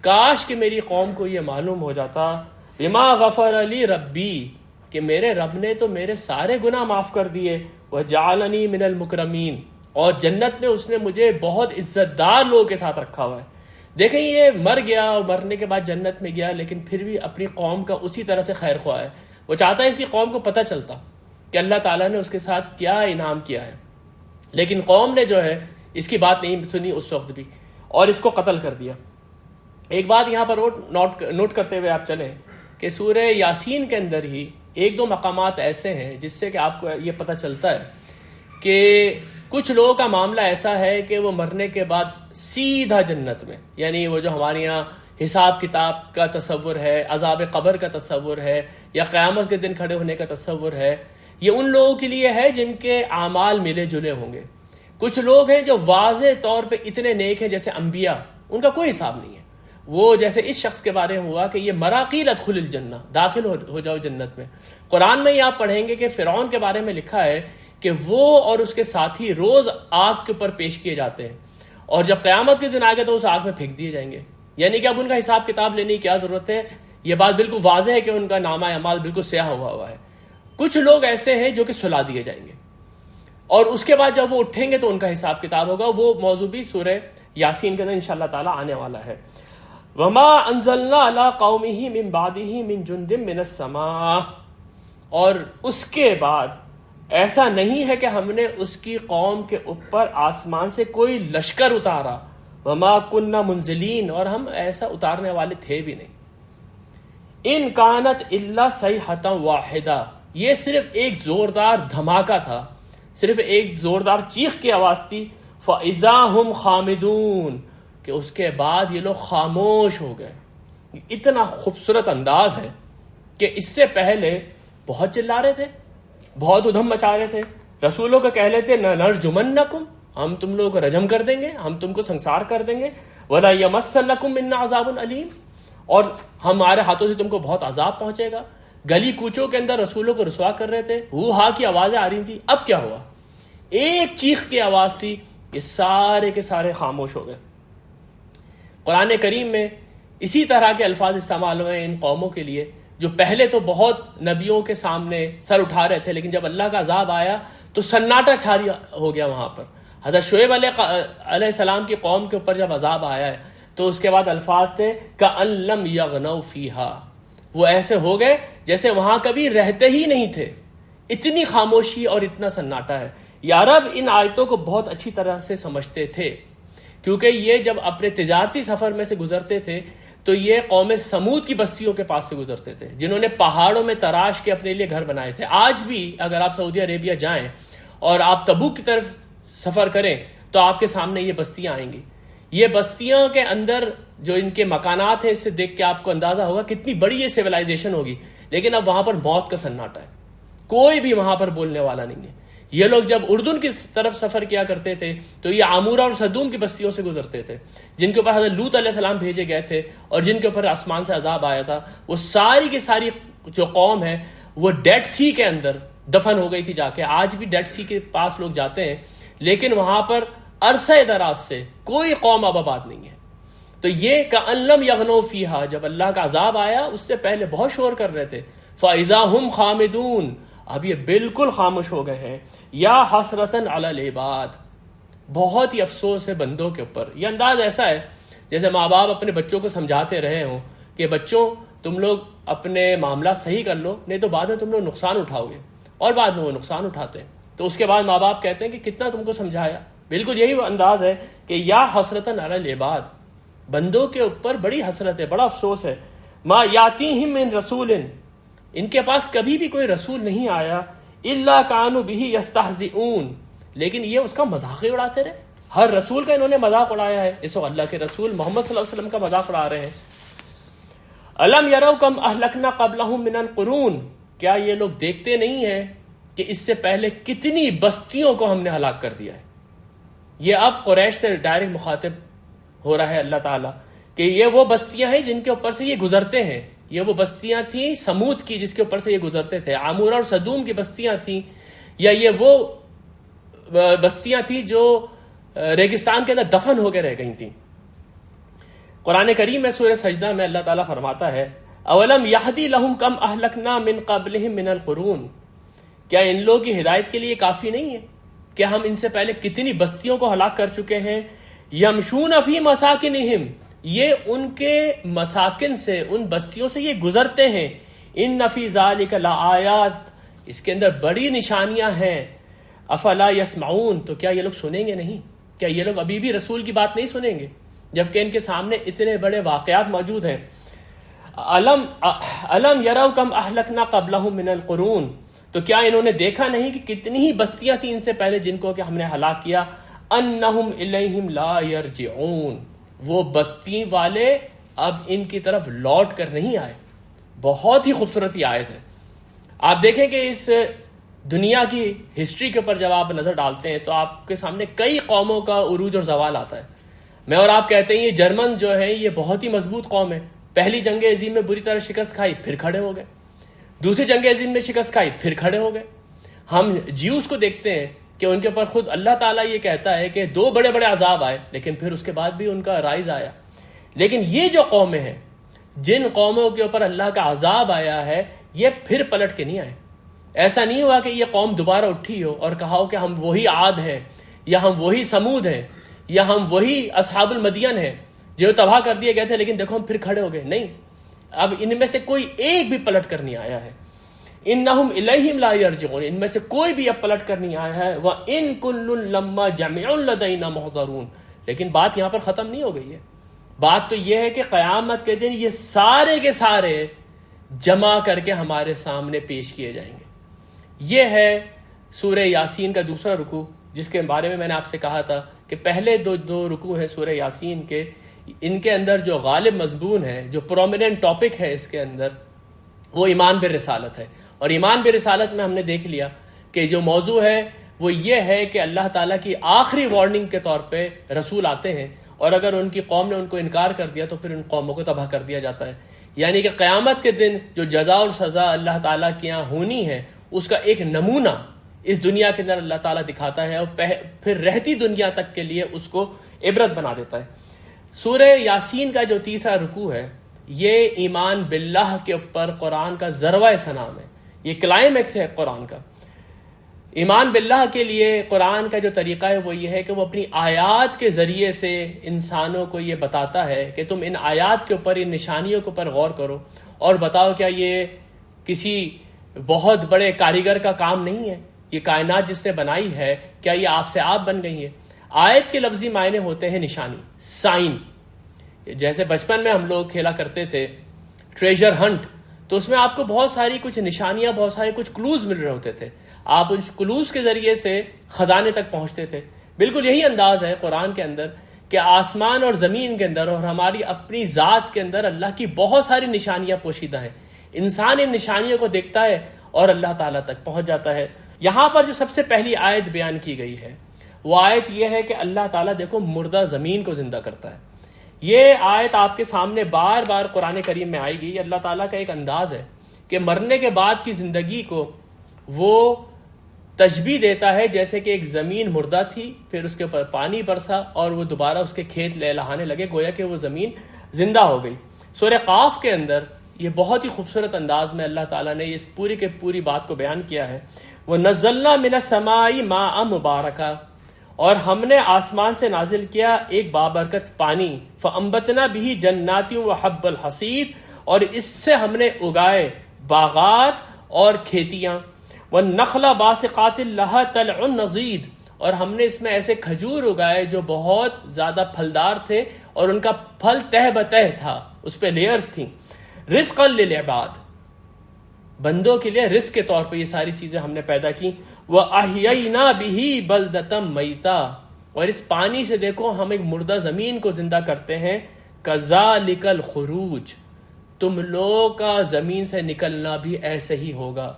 کاش کہ میری قوم کو یہ معلوم ہو جاتا، بما غفر لی ربی، کہ میرے رب نے تو میرے سارے گناہ معاف کر دیے، وجعلنی من المکرمین، اور جنت میں اس نے مجھے بہت عزت دار لوگوں کے ساتھ رکھا ہوا ہے. دیکھیں یہ مر گیا اور مرنے کے بعد جنت میں گیا لیکن پھر بھی اپنی قوم کا اسی طرح سے خیر خواہ ہے. وہ چاہتا ہے اس کی قوم کو پتہ چلتا کہ اللہ تعالیٰ نے اس کے ساتھ کیا انعام کیا ہے، لیکن قوم نے جو ہے اس کی بات نہیں سنی اس وقت بھی اور اس کو قتل کر دیا. ایک بات یہاں پر نوٹ کرتے ہوئے آپ چلیں کہ سورہ یاسین کے اندر ہی ایک دو مقامات ایسے ہیں جس سے کہ آپ کو یہ پتہ چلتا ہے کہ کچھ لوگوں کا معاملہ ایسا ہے کہ وہ مرنے کے بعد سیدھا جنت میں، یعنی وہ جو ہمارے یہاں حساب کتاب کا تصور ہے، عذاب قبر کا تصور ہے، یا قیامت کے دن کھڑے ہونے کا تصور ہے، یہ ان لوگوں کے لیے ہے جن کے اعمال ملے جلے ہوں گے. کچھ لوگ ہیں جو واضح طور پہ اتنے نیک ہیں جیسے انبیاء، ان کا کوئی حساب نہیں ہے. وہ جیسے اس شخص کے بارے میں ہوا کہ یہ مرا قیل ادخل الجنہ، داخل ہو جاؤ جنت میں. قرآن میں یہ آپ پڑھیں گے کہ فرعون کے بارے میں لکھا ہے کہ وہ اور اس کے ساتھی روز آگ کے اوپر پیش کیے جاتے ہیں، اور جب قیامت کے دن آئے گا تو اس آگ میں پھینک دیے جائیں گے. یعنی کہ اب ان کا حساب کتاب لینے کی کیا ضرورت ہے؟ یہ بات بالکل واضح ہے کہ ان کا نامہ اعمال بالکل سیاہ ہوا ہے. کچھ لوگ ایسے ہیں جو کہ سلا دیے جائیں گے، اور اس کے بعد جب وہ اٹھیں گے تو ان کا حساب کتاب ہوگا. وہ موضوع بھی سورہ یاسین کے اندر انشاءاللہ تعالی آنے والا ہے. وما انزلنا علی قومہ من بعدہ من جند من السماء، اور اس کے بعد ایسا نہیں ہے کہ ہم نے اس کی قوم کے اوپر آسمان سے کوئی لشکر اتارا. وما کننا منزلین، اور ہم ایسا اتارنے والے تھے بھی نہیں. ان کانت الا صیحۃ واحدہ، یہ صرف ایک زوردار دھماکہ تھا، صرف ایک زوردار چیخ کی آواز تھی. فاذا ہم خامدون، کہ اس کے بعد یہ لوگ خاموش ہو گئے. اتنا خوبصورت انداز ہے کہ اس سے پہلے بہت چلا رہے تھے، بہت ادھم مچا رہے تھے، رسولوں کو کہہ لیتے نرجمنکم، ہم تم لوگوں کو رجم کر دیں گے، ہم تم کو سنسار کر دیں گے، ولا یمسنکم منا عذاب علیم، اور ہمارے ہاتھوں سے تم کو بہت عذاب پہنچے گا۔ گلی کوچوں کے اندر رسولوں کو رسوا کر رہے تھے، ہو ہا کی آوازیں آ رہی تھی، اب کیا ہوا؟ ایک چیخ کی آواز تھی، یہ سارے کے سارے خاموش ہو گئے۔ قرآن کریم میں اسی طرح کے الفاظ استعمال ہوئے ہیں ان قوموں کے لیے جو پہلے تو بہت نبیوں کے سامنے سر اٹھا رہے تھے، لیکن جب اللہ کا عذاب آیا تو سناٹا چھاری ہو گیا وہاں پر۔ حضرت شعیب علیہ السلام کی قوم کے اوپر جب عذاب آیا ہے تو اس کے بعد الفاظ تھے کأن لم یغنوا فیہا، وہ ایسے ہو گئے جیسے وہاں کبھی رہتے ہی نہیں تھے، اتنی خاموشی اور اتنا سناٹا ہے۔ یا عرب ان آیتوں کو بہت اچھی طرح سے سمجھتے تھے، کیونکہ یہ جب اپنے تجارتی سفر میں سے گزرتے تھے تو یہ قوم سمود کی بستیوں کے پاس سے گزرتے تھے، جنہوں نے پہاڑوں میں تراش کے اپنے لیے گھر بنائے تھے۔ آج بھی اگر آپ سعودی عربیہ جائیں اور آپ تبوک کی طرف سفر کریں تو آپ کے سامنے یہ بستیاں آئیں گی۔ یہ بستیاں کے اندر جو ان کے مکانات ہیں، اس سے دیکھ کے آپ کو اندازہ ہوگا کتنی بڑی یہ سیولائزیشن ہوگی، لیکن اب وہاں پر موت کا سناٹا ہے، کوئی بھی وہاں پر بولنے والا نہیں ہے۔ یہ لوگ جب اردن کی طرف سفر کیا کرتے تھے تو یہ عمورہ اور صدوم کی بستیوں سے گزرتے تھے، جن کے اوپر حضرت لوط علیہ السلام بھیجے گئے تھے اور جن کے اوپر آسمان سے عذاب آیا تھا۔ وہ ساری کی ساری جو قوم ہے وہ ڈیڈ سی کے اندر دفن ہو گئی تھی جا کے۔ آج بھی ڈیڈ سی کے پاس لوگ جاتے ہیں، لیکن وہاں پر عرصہ دراز سے کوئی قوم اب آباد نہیں ہے۔ تو یہ کأن لم یغنوا فیہا، جب اللہ کا عذاب آیا اس سے پہلے بہت شور کر رہے تھے، فَإِذَا هُمْ خَامِدُونَ، اب یہ بالکل خاموش ہو گئے ہیں۔ یا حسرتاً علی العباد، بہت ہی افسوس ہے بندوں کے اوپر۔ یہ انداز ایسا ہے جیسے ماں باپ اپنے بچوں کو سمجھاتے رہے ہوں کہ بچوں تم لوگ اپنے معاملات صحیح کر لو، نہیں تو بعد میں تم لوگ نقصان اٹھاؤ گے، اور بعد میں وہ نقصان اٹھاتے ہیں۔ تو اس کے بعد ماں باپ کہتے ہیں کہ کتنا تم کو سمجھایا۔ بالکل یہی وہ انداز ہے کہ یا حسرتاً علی العباد، بندوں کے اوپر بڑی حسرت ہے، بڑا افسوس ہے۔ ما یاتیہم من رسول، ان کے پاس کبھی بھی کوئی رسول نہیں آیا، الا کانوا بہ یستہزئون، لیکن یہ اس کا مذاق ہی اڑاتے رہے۔ ہر رسول کا انہوں نے مذاق اڑایا ہے، اس وقت اللہ کے رسول محمد صلی اللہ علیہ وسلم کا مذاق اڑا رہے ہیں۔ الم یروا کم اہلکنا قبلہم من القرون، کیا یہ لوگ دیکھتے نہیں ہیں کہ اس سے پہلے کتنی بستیوں کو ہم نے ہلاک کر دیا ہے۔ یہ اب قریش سے ڈائریکٹ مخاطب ہو رہا ہے اللہ تعالیٰ کہ یہ وہ بستیاں ہیں جن کے اوپر سے یہ گزرتے ہیں۔ یہ وہ بستیاں تھیں سمود کی جس کے اوپر سے یہ گزرتے تھے، عمورہ اور صدوم کی بستیاں تھیں، یا یہ وہ بستیاں تھیں جو ریگستان کے اندر دفن ہو کے رہ گئی تھیں۔ قرآن کریم میں سورہ سجدہ میں اللہ تعالیٰ فرماتا ہے اولم یہدی لہم کم اہلکنا من قبلہم من القرون، کیا ان لوگوں کی ہدایت کے لیے کافی نہیں ہے کہ ہم ان سے پہلے کتنی بستیوں کو ہلاک کر چکے ہیں۔ یمشون فی مساکنہم، یہ ان کے مساکن سے، ان بستیوں سے یہ گزرتے ہیں۔ ان فی ذالک لآیات، اس کے اندر بڑی نشانیاں ہیں۔ افلا یسمعون، تو کیا یہ لوگ سنیں گے نہیں؟ کیا یہ لوگ ابھی بھی رسول کی بات نہیں سنیں گے جبکہ ان کے سامنے اتنے بڑے واقعات موجود ہیں؟ الم یروا کم اہلکنا قبلہم من القرون، تو کیا انہوں نے دیکھا نہیں کہ کتنی ہی بستیاں تھیں ان سے پہلے جن کو کہ ہم نے ہلاک کیا۔ انہم الیہم لا یرجعون، وہ بستی والے اب ان کی طرف لوٹ کر نہیں آئے۔ بہت ہی خوبصورت یہ آیت ہے۔ آپ دیکھیں کہ اس دنیا کی ہسٹری کے اوپر جب آپ نظر ڈالتے ہیں تو آپ کے سامنے کئی قوموں کا عروج اور زوال آتا ہے۔ میں اور آپ کہتے ہیں یہ جرمن جو ہے یہ بہت ہی مضبوط قوم ہے، پہلی جنگ عظیم میں بری طرح شکست کھائی پھر کھڑے ہو گئے، دوسری جنگ عظیم میں شکست کھائی پھر کھڑے ہو گئے۔ ہم جیوز کو دیکھتے ہیں کہ ان کے اوپر خود اللہ تعالیٰ یہ کہتا ہے کہ 2 بڑے بڑے عذاب آئے لیکن پھر اس کے بعد بھی ان کا رائز آیا۔ لیکن یہ جو قومیں ہیں، جن قوموں کے اوپر اللہ کا عذاب آیا ہے، یہ پھر پلٹ کے نہیں آئے۔ ایسا نہیں ہوا کہ یہ قوم دوبارہ اٹھی ہو اور کہا ہو کہ ہم وہی عاد ہیں، یا ہم وہی سمود ہیں، یا ہم وہی اصحاب المدین ہیں جو تباہ کر دیے گئے تھے لیکن دیکھو ہم پھر کھڑے ہو گئے۔ نہیں، اب ان میں سے کوئی ایک بھی پلٹ کر نہیں آیا ہے۔ انہم الیہم لا یرجعون، ان میں سے کوئی بھی اب پلٹ کر نہیں آیا ہے۔ وَإِن كُلٌّ لَمَّا جَمِيعٌ لَدَيْنَا مُحْضَرُونَ، لیکن بات یہاں پر ختم نہیں ہو گئی ہے۔ بات تو یہ ہے کہ قیامت کے دن یہ سارے کے سارے جمع کر کے ہمارے سامنے پیش کیے جائیں گے۔ یہ ہے سورہ یاسین کا دوسرا رکوع، جس کے بارے میں نے آپ سے کہا تھا کہ پہلے دو رکوع ہیں سورہ یاسین کے، ان کے اندر جو غالب مضمون ہے، جو پرومیننٹ ٹاپک ہے اس کے اندر، وہ ایمان بالرسالت ہے. اور ایمان بالرسالت میں ہم نے دیکھ لیا کہ جو موضوع ہے وہ یہ ہے کہ اللہ تعالیٰ کی آخری وارننگ کے طور پہ رسول آتے ہیں، اور اگر ان کی قوم نے ان کو انکار کر دیا تو پھر ان قوموں کو تباہ کر دیا جاتا ہے. یعنی کہ قیامت کے دن جو جزا اور سزا اللہ تعالیٰ کے یہاں ہونی ہے اس کا ایک نمونہ اس دنیا کے اندر اللہ تعالیٰ دکھاتا ہے، اور پھر رہتی دنیا تک کے لیے اس کو عبرت بنا دیتا ہے. سورہ یاسین کا جو تیسرا رکوع ہے یہ ایمان باللہ کے اوپر قرآن کا ذروہ سنام ہے، یہ کلائمیکس ہے قرآن کا. ایمان باللہ کے لیے قرآن کا جو طریقہ ہے وہ یہ ہے کہ وہ اپنی آیات کے ذریعے سے انسانوں کو یہ بتاتا ہے کہ تم ان آیات کے اوپر، ان نشانیوں کے اوپر غور کرو اور بتاؤ کیا یہ کسی بہت بڑے کاریگر کا کام نہیں ہے؟ یہ کائنات جس نے بنائی ہے کیا یہ آپ سے آپ بن گئی ہے؟ آیت کے لفظی معنی ہوتے ہیں نشانی، سائن. جیسے بچپن میں ہم لوگ کھیلا کرتے تھے ٹریجر ہنٹ، تو اس میں آپ کو بہت ساری کچھ نشانیاں، بہت سارے کچھ کلوز مل رہے ہوتے تھے، آپ ان کلوز کے ذریعے سے خزانے تک پہنچتے تھے. بالکل یہی انداز ہے قرآن کے اندر کہ آسمان اور زمین کے اندر اور ہماری اپنی ذات کے اندر اللہ کی بہت ساری نشانیاں پوشیدہ ہیں. انسان ان نشانیوں کو دیکھتا ہے اور اللہ تعالیٰ تک پہنچ جاتا ہے. یہاں پر جو سب سے پہلی آیت بیان کی گئی ہے وہ آیت یہ ہے کہ اللہ تعالیٰ دیکھو مردہ زمین کو زندہ کرتا ہے. یہ آیت آپ کے سامنے بار بار قرآن کریم میں آئے گی. اللہ تعالیٰ کا ایک انداز ہے کہ مرنے کے بعد کی زندگی کو وہ تشبیہ دیتا ہے جیسے کہ ایک زمین مردہ تھی، پھر اس کے اوپر پانی برسا اور وہ دوبارہ اس کے کھیت لہلہانے لگے، گویا کہ وہ زمین زندہ ہو گئی. سورہ قاف کے اندر یہ بہت ہی خوبصورت انداز میں اللہ تعالیٰ نے اس پوری کے پوری بات کو بیان کیا ہے. وَنَزَّلْنَا مِنَ السَّمَاءِ مَاءً مُبَارَكًا، اور ہم نے آسمان سے نازل کیا ایک بابرکت پانی. فَأَنبَتْنَا بِهِ جَنَّاتٍ وَحَبَّ الْحَصِيدِ، اور اس سے ہم نے اگائے باغات اور کھیتیاں. وَالنَّخْلَ بَاسِقَاتٍ لَهَا طَلْعٌ نَضِيدٌ، اور ہم نے اس میں ایسے کھجور اگائے جو بہت زیادہ پھلدار تھے اور ان کا پھل تہ بتہ تھا، اس پہ لیئرز تھیں. رزقا للعباد، بندوں کے لیے رزق کے طور پہ یہ ساری چیزیں ہم نے پیدا کی. وَأَحْيَيْنَا بِهِ بَلْدَةً مَيْتًا، اور اس پانی سے دیکھو ہم ایک مردہ زمین کو زندہ کرتے ہیں. كَذَلِكَ الْخُرُوجُ، تم لوگوں کا زمین سے نکلنا بھی ایسے ہی ہوگا،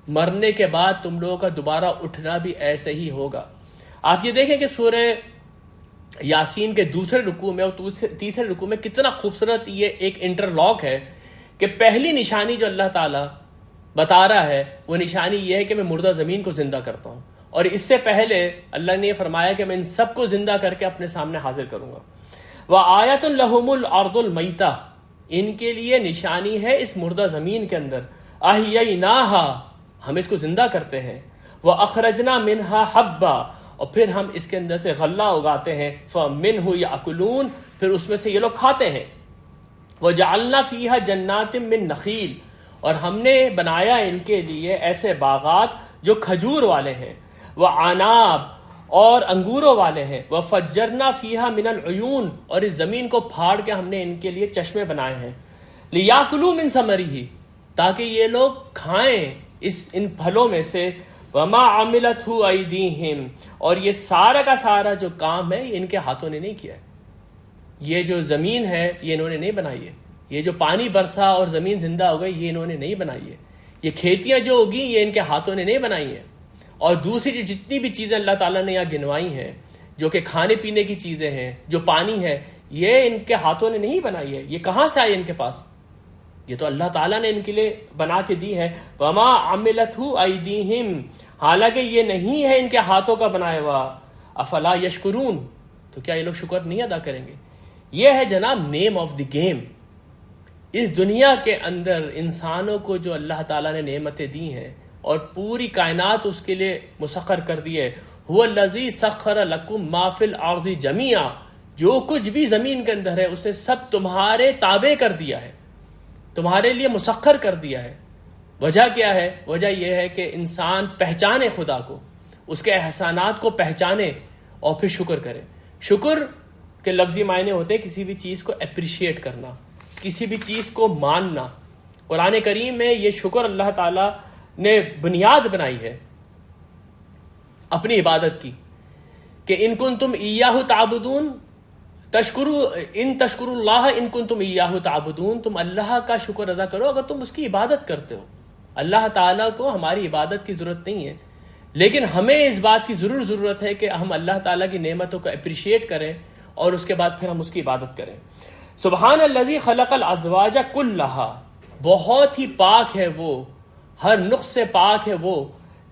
مرنے کے بعد تم لوگوں کا دوبارہ اٹھنا بھی ایسے ہی ہوگا. آپ یہ دیکھیں کہ سورہ یاسین کے دوسرے رکوع میں اور تیسرے رکوع میں کتنا خوبصورت یہ ایک انٹرلاک ہے کہ پہلی نشانی جو اللہ تعالیٰ بتا رہا ہے وہ نشانی یہ ہے کہ میں مردہ زمین کو زندہ کرتا ہوں، اور اس سے پہلے اللہ نے یہ فرمایا کہ میں ان سب کو زندہ کر کے اپنے سامنے حاضر کروں گا. وَآیَةٌ لَهُمُ الْأَرْضُ الْمَيْتَةُ، ان کے لیے نشانی ہے اس مردہ زمین کے اندر. أَحْيَيْنَاهَا، ہم اس کو زندہ کرتے ہیں. وَأَخْرَجْنَا مِنْهَا حَبًّا، اور پھر ہم اس کے اندر سے غلہ اگاتے ہیں. فَمِنْهُ يَأْكُلُونَ، پھر اس میں سے یہ لوگ کھاتے ہیں. وَجَعَلْنَا فِيهَا جَنَّاتٍ مِّن نَخِيلٍ، اور ہم نے بنایا ان کے لیے ایسے باغات جو کھجور والے ہیں. وَعَنَابٍ، اور انگوروں والے ہیں. وَفَجَّرْنَا فِيهَا مِنَ الْعُيُونِ، اور اس زمین کو پھاڑ کے ہم نے ان کے لیے چشمے بنائے ہیں. لِيَأْكُلُوا مِن ثَمَرِهِ، تاکہ یہ لوگ کھائیں ان پھلوں میں سے. وَمَا عَمِلَتْهُ أَيْدِيهِمْ، اور یہ سارا کا سارا جو کام ہے یہ ان کے ہاتھوں نے نہیں کیا ہے. یہ جو زمین ہے یہ انہوں نے نہیں بنائی ہے، یہ جو پانی برسا اور زمین زندہ ہو گئی یہ انہوں نے نہیں بنائی ہے، یہ کھیتیاں جو اگیں یہ ان کے ہاتھوں نے نہیں بنائی ہیں. اور دوسری جو جتنی بھی چیزیں اللہ تعالیٰ نے یہاں گنوائی ہیں جو کہ کھانے پینے کی چیزیں ہیں، جو پانی ہے، یہ ان کے ہاتھوں نے نہیں بنائی ہے. یہ کہاں سے آئی ان کے پاس؟ یہ تو اللہ تعالیٰ نے ان کے لیے بنا کے دی ہے. وَمَا عَمِلَتْهُ أَيْدِيهِمْ، حالانکہ یہ نہیں ہے ان کے ہاتھوں کا بنایا ہوا. افلا یشکرون، تو کیا یہ لوگ شکر نہیں ادا کریں گے؟ یہ ہے جناب نیم آف دی گیم. اس دنیا کے اندر انسانوں کو جو اللہ تعالیٰ نے نعمتیں دی ہیں اور پوری کائنات اس کے لیے مسخر کر دی ہے. هُوَ الَّذِي سَخَّرَ لَكُم مَّا فِي الْأَرْضِ جَمِيعًا، جو کچھ بھی زمین کے اندر ہے اس نے سب تمہارے تابع کر دیا ہے، تمہارے لیے مسخر کر دیا ہے. وجہ کیا ہے؟ وجہ یہ ہے کہ انسان پہچانے خدا کو، اس کے احسانات کو پہچانے اور پھر شکر کرے. شکر کے لفظی معنی ہوتے ہیں کسی بھی چیز کو اپریشیٹ کرنا، کسی بھی چیز کو ماننا. قرآن کریم میں یہ شکر اللہ تعالیٰ نے بنیاد بنائی ہے اپنی عبادت کی کہ ان کنتم ایاہ تعبدون، ان تشکروا اللہ ان کنتم ایاہ تعبدون، تم اللہ کا شکر ادا کرو اگر تم اس کی عبادت کرتے ہو۔ اللہ تعالیٰ کو ہماری عبادت کی ضرورت نہیں ہے، لیکن ہمیں اس بات کی ضرورت ہے کہ ہم اللہ تعالیٰ کی نعمتوں کو اپریشیٹ کریں اور اس کے بعد پھر ہم اس کی عبادت کریں۔ سبحان الذی خلق الازواج کلھا، بہت ہی پاک ہے وہ، ہر نقص سے پاک ہے وہ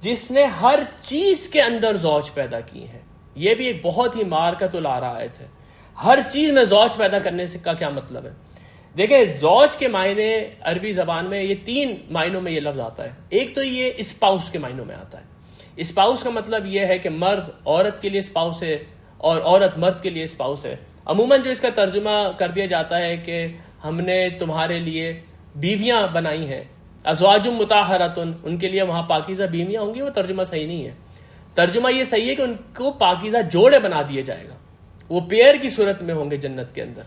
جس نے ہر چیز کے اندر زوج پیدا کی ہیں۔ یہ بھی ایک بہت ہی مارکۃ الآراء آیت ہے۔ ہر چیز میں زوج پیدا کرنے سے کا کیا مطلب ہے؟ دیکھیں، زوج کے معنی عربی زبان میں یہ 3 معنوں میں یہ لفظ آتا ہے۔ ایک تو یہ اسپاؤس کے معنوں میں آتا ہے۔ اسپاؤس کا مطلب یہ ہے کہ مرد عورت کے لیے اسپاؤس ہے اور عورت مرد کے لیے اسپاؤس ہے۔ عموماً جو اس کا ترجمہ کر دیا جاتا ہے کہ ہم نے تمہارے لیے بیویاں بنائی ہیں، ازواج مطہرۃ، ان کے لیے وہاں پاکیزہ بیویاں ہوں گی، وہ ترجمہ صحیح نہیں ہے۔ ترجمہ یہ صحیح ہے کہ ان کو پاکیزہ جوڑے بنا دیا جائے گا، وہ پیئر کی صورت میں ہوں گے جنت کے اندر۔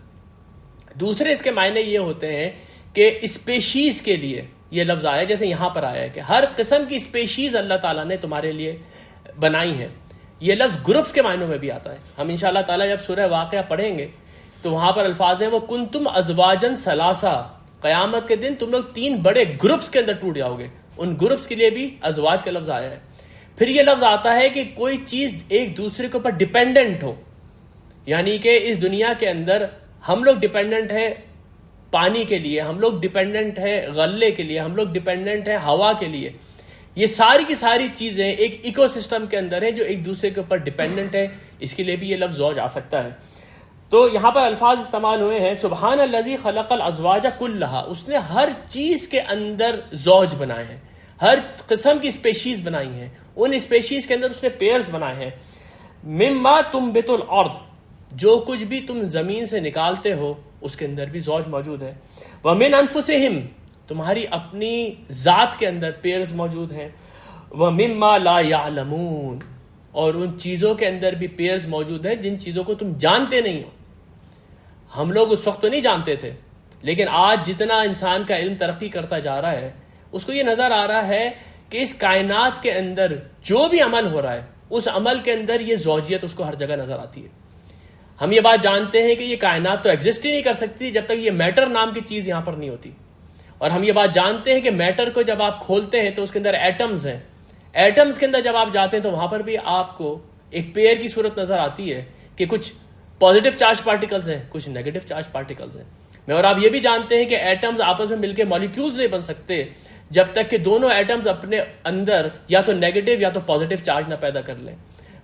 دوسرے اس کے معنی یہ ہوتے ہیں کہ اسپیشیز کے لیے یہ لفظ آیا، جیسے یہاں پر آیا ہے کہ ہر قسم کی اسپیشیز اللہ تعالیٰ نے تمہارے لیے بنائی ہیں۔ یہ لفظ گروپس کے معنوں میں بھی آتا ہے۔ ہم انشاءاللہ تعالیٰ جب سورہ واقعہ پڑھیں گے تو وہاں پر الفاظ ہیں وہ کنتم ازواجن ثلاثہ، قیامت کے دن تم لوگ 3 بڑے گروپس کے اندر ٹوٹ جاؤ گے۔ ان گروپس کے لیے بھی ازواج کا لفظ آیا ہے۔ پھر یہ لفظ آتا ہے کہ کوئی چیز ایک دوسرے کے اوپر ڈیپینڈنٹ ہو، یعنی کہ اس دنیا کے اندر ہم لوگ ڈیپینڈنٹ ہے پانی کے لیے، ہم لوگ ڈیپینڈنٹ ہے غلے کے لیے، ہم لوگ ڈیپینڈنٹ ہے ہوا کے لیے۔ یہ ساری کی ساری چیزیں ایک ایکو سسٹم کے اندر ہیں جو ایک دوسرے کے اوپر ڈیپینڈنٹ ہے۔ اس کے لیے بھی یہ لفظ زوج آ سکتا ہے۔ تو یہاں پر الفاظ استعمال ہوئے ہیں سبحان الذی خلق الازواج کلھا، اس نے ہر چیز کے اندر زوج بنائے ہیں، ہر قسم کی اسپیشیز بنائی ہیں، ان اسپیشیز کے اندر اس نے پیئرز بنائے ہیں۔ مما تنبت الارض، جو کچھ بھی تم زمین سے نکالتے ہو اس کے اندر بھی زوج موجود ہے۔ ومن انفسہم، تمہاری اپنی ذات کے اندر پیئرز موجود ہیں۔ ومما لا یعلمون، اور ان چیزوں کے اندر بھی پیئرز موجود ہیں جن چیزوں کو تم جانتے نہیں ہو۔ ہم لوگ اس وقت تو نہیں جانتے تھے، لیکن آج جتنا انسان کا علم ترقی کرتا جا رہا ہے اس کو یہ نظر آ رہا ہے کہ اس کائنات کے اندر جو بھی عمل ہو رہا ہے اس عمل کے اندر یہ زوجیت اس کو ہر جگہ نظر آتی ہے۔ ہم یہ بات جانتے ہیں کہ یہ کائنات تو ایگزسٹ ہی نہیں کر سکتی جب تک یہ میٹر نام کی چیز یہاں پر نہیں ہوتی، اور ہم یہ بات جانتے ہیں کہ میٹر کو جب آپ کھولتے ہیں تو اس کے اندر ایٹمز ہیں، ایٹمز کے اندر جب آپ جاتے ہیں تو وہاں پر بھی آپ کو ایک پیئر کی صورت نظر آتی ہے کہ کچھ پازیٹیو چارج پارٹیکلز ہیں، کچھ نیگیٹو چارج پارٹیکلز ہیں۔ میں اور آپ یہ بھی جانتے ہیں کہ ایٹمز آپس میں مل کے مالیکیولز نہیں بن سکتے جب تک کہ دونوں ایٹمز اپنے اندر یا تو نیگیٹو یا تو پازیٹیو چارج نہ پیدا کر لیں۔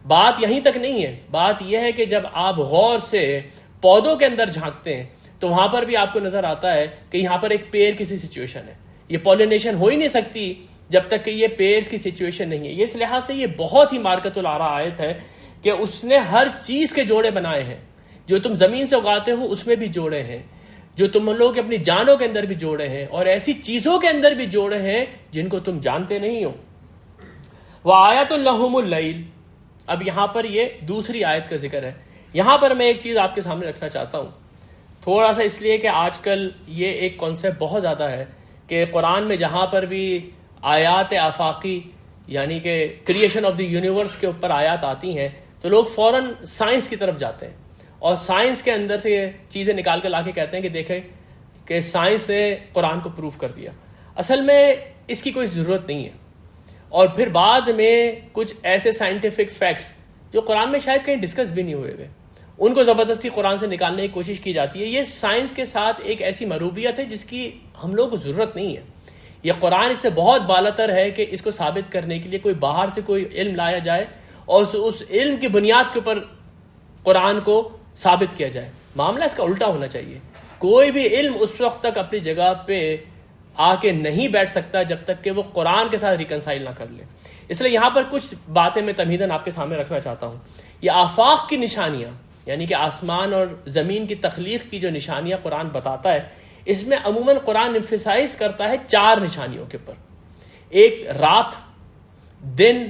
بات یہیں تک نہیں ہے، بات یہ ہے کہ جب آپ غور سے پودوں کے اندر جھانکتے ہیں تو وہاں پر بھی آپ کو نظر آتا ہے کہ یہاں پر ایک پیئر کی سی سچویشن ہے۔ یہ پولینیشن ہو ہی نہیں سکتی جب تک کہ یہ پیئرز کی سچویشن نہیں ہے۔ یہ اس لحاظ سے یہ بہت ہی مارکۃ الآراء آیت ہے کہ اس نے ہر چیز کے جوڑے بنائے ہیں۔ جو تم زمین سے اگاتے ہو اس میں بھی جوڑے ہیں، جو تم لوگ اپنی جانوں کے اندر بھی جوڑے ہیں، اور ایسی چیزوں کے اندر بھی جوڑے ہیں جن کو تم جانتے نہیں ہو۔ وآیۃ لہم اللیل، اب یہاں پر یہ دوسری آیت کا ذکر ہے۔ یہاں پر میں ایک چیز آپ کے سامنے رکھنا چاہتا ہوں، تھوڑا سا اس لیے کہ آج کل یہ ایک کانسیپٹ بہت زیادہ ہے کہ قرآن میں جہاں پر بھی آیات آفاقی یعنی کہ کریشن آف دی یونیورس کے اوپر آیات آتی ہیں تو لوگ فوراً سائنس کی طرف جاتے ہیں اور سائنس کے اندر سے یہ چیزیں نکال کر لا کے کہتے ہیں کہ دیکھیں کہ سائنس نے قرآن کو پروف کر دیا۔ اصل میں اس کی کوئی ضرورت نہیں ہے، اور پھر بعد میں کچھ ایسے سائنٹیفک فیکٹس جو قرآن میں شاید کہیں ڈسکس بھی نہیں ہوئے ہوئے ان کو زبردستی قرآن سے نکالنے کی کوشش کی جاتی ہے۔ یہ سائنس کے ساتھ ایک ایسی مروبیت ہے جس کی ہم لوگوں کو ضرورت نہیں ہے۔ یہ قرآن اس سے بہت بالاتر ہے کہ اس کو ثابت کرنے کے لیے کوئی باہر سے کوئی علم لایا جائے اور اس علم کی بنیاد کے اوپر قرآن کو ثابت کیا جائے۔ معاملہ اس کا الٹا ہونا چاہیے۔ کوئی بھی علم اس وقت تک اپنی جگہ پہ آ کے نہیں بیٹھ سکتا جب تک کہ وہ قرآن کے ساتھ ریکنسائل نہ کر لے۔ اس لیے یہاں پر کچھ باتیں میں تمہیداً آپ کے سامنے رکھنا چاہتا ہوں۔ یہ آفاق کی نشانیاں یعنی کہ آسمان اور زمین کی تخلیق کی جو نشانیاں قرآن بتاتا ہے، اس میں عموماً قرآن ایمفیسائز کرتا ہے 4 نشانیوں کے اوپر۔ ایک رات، دن،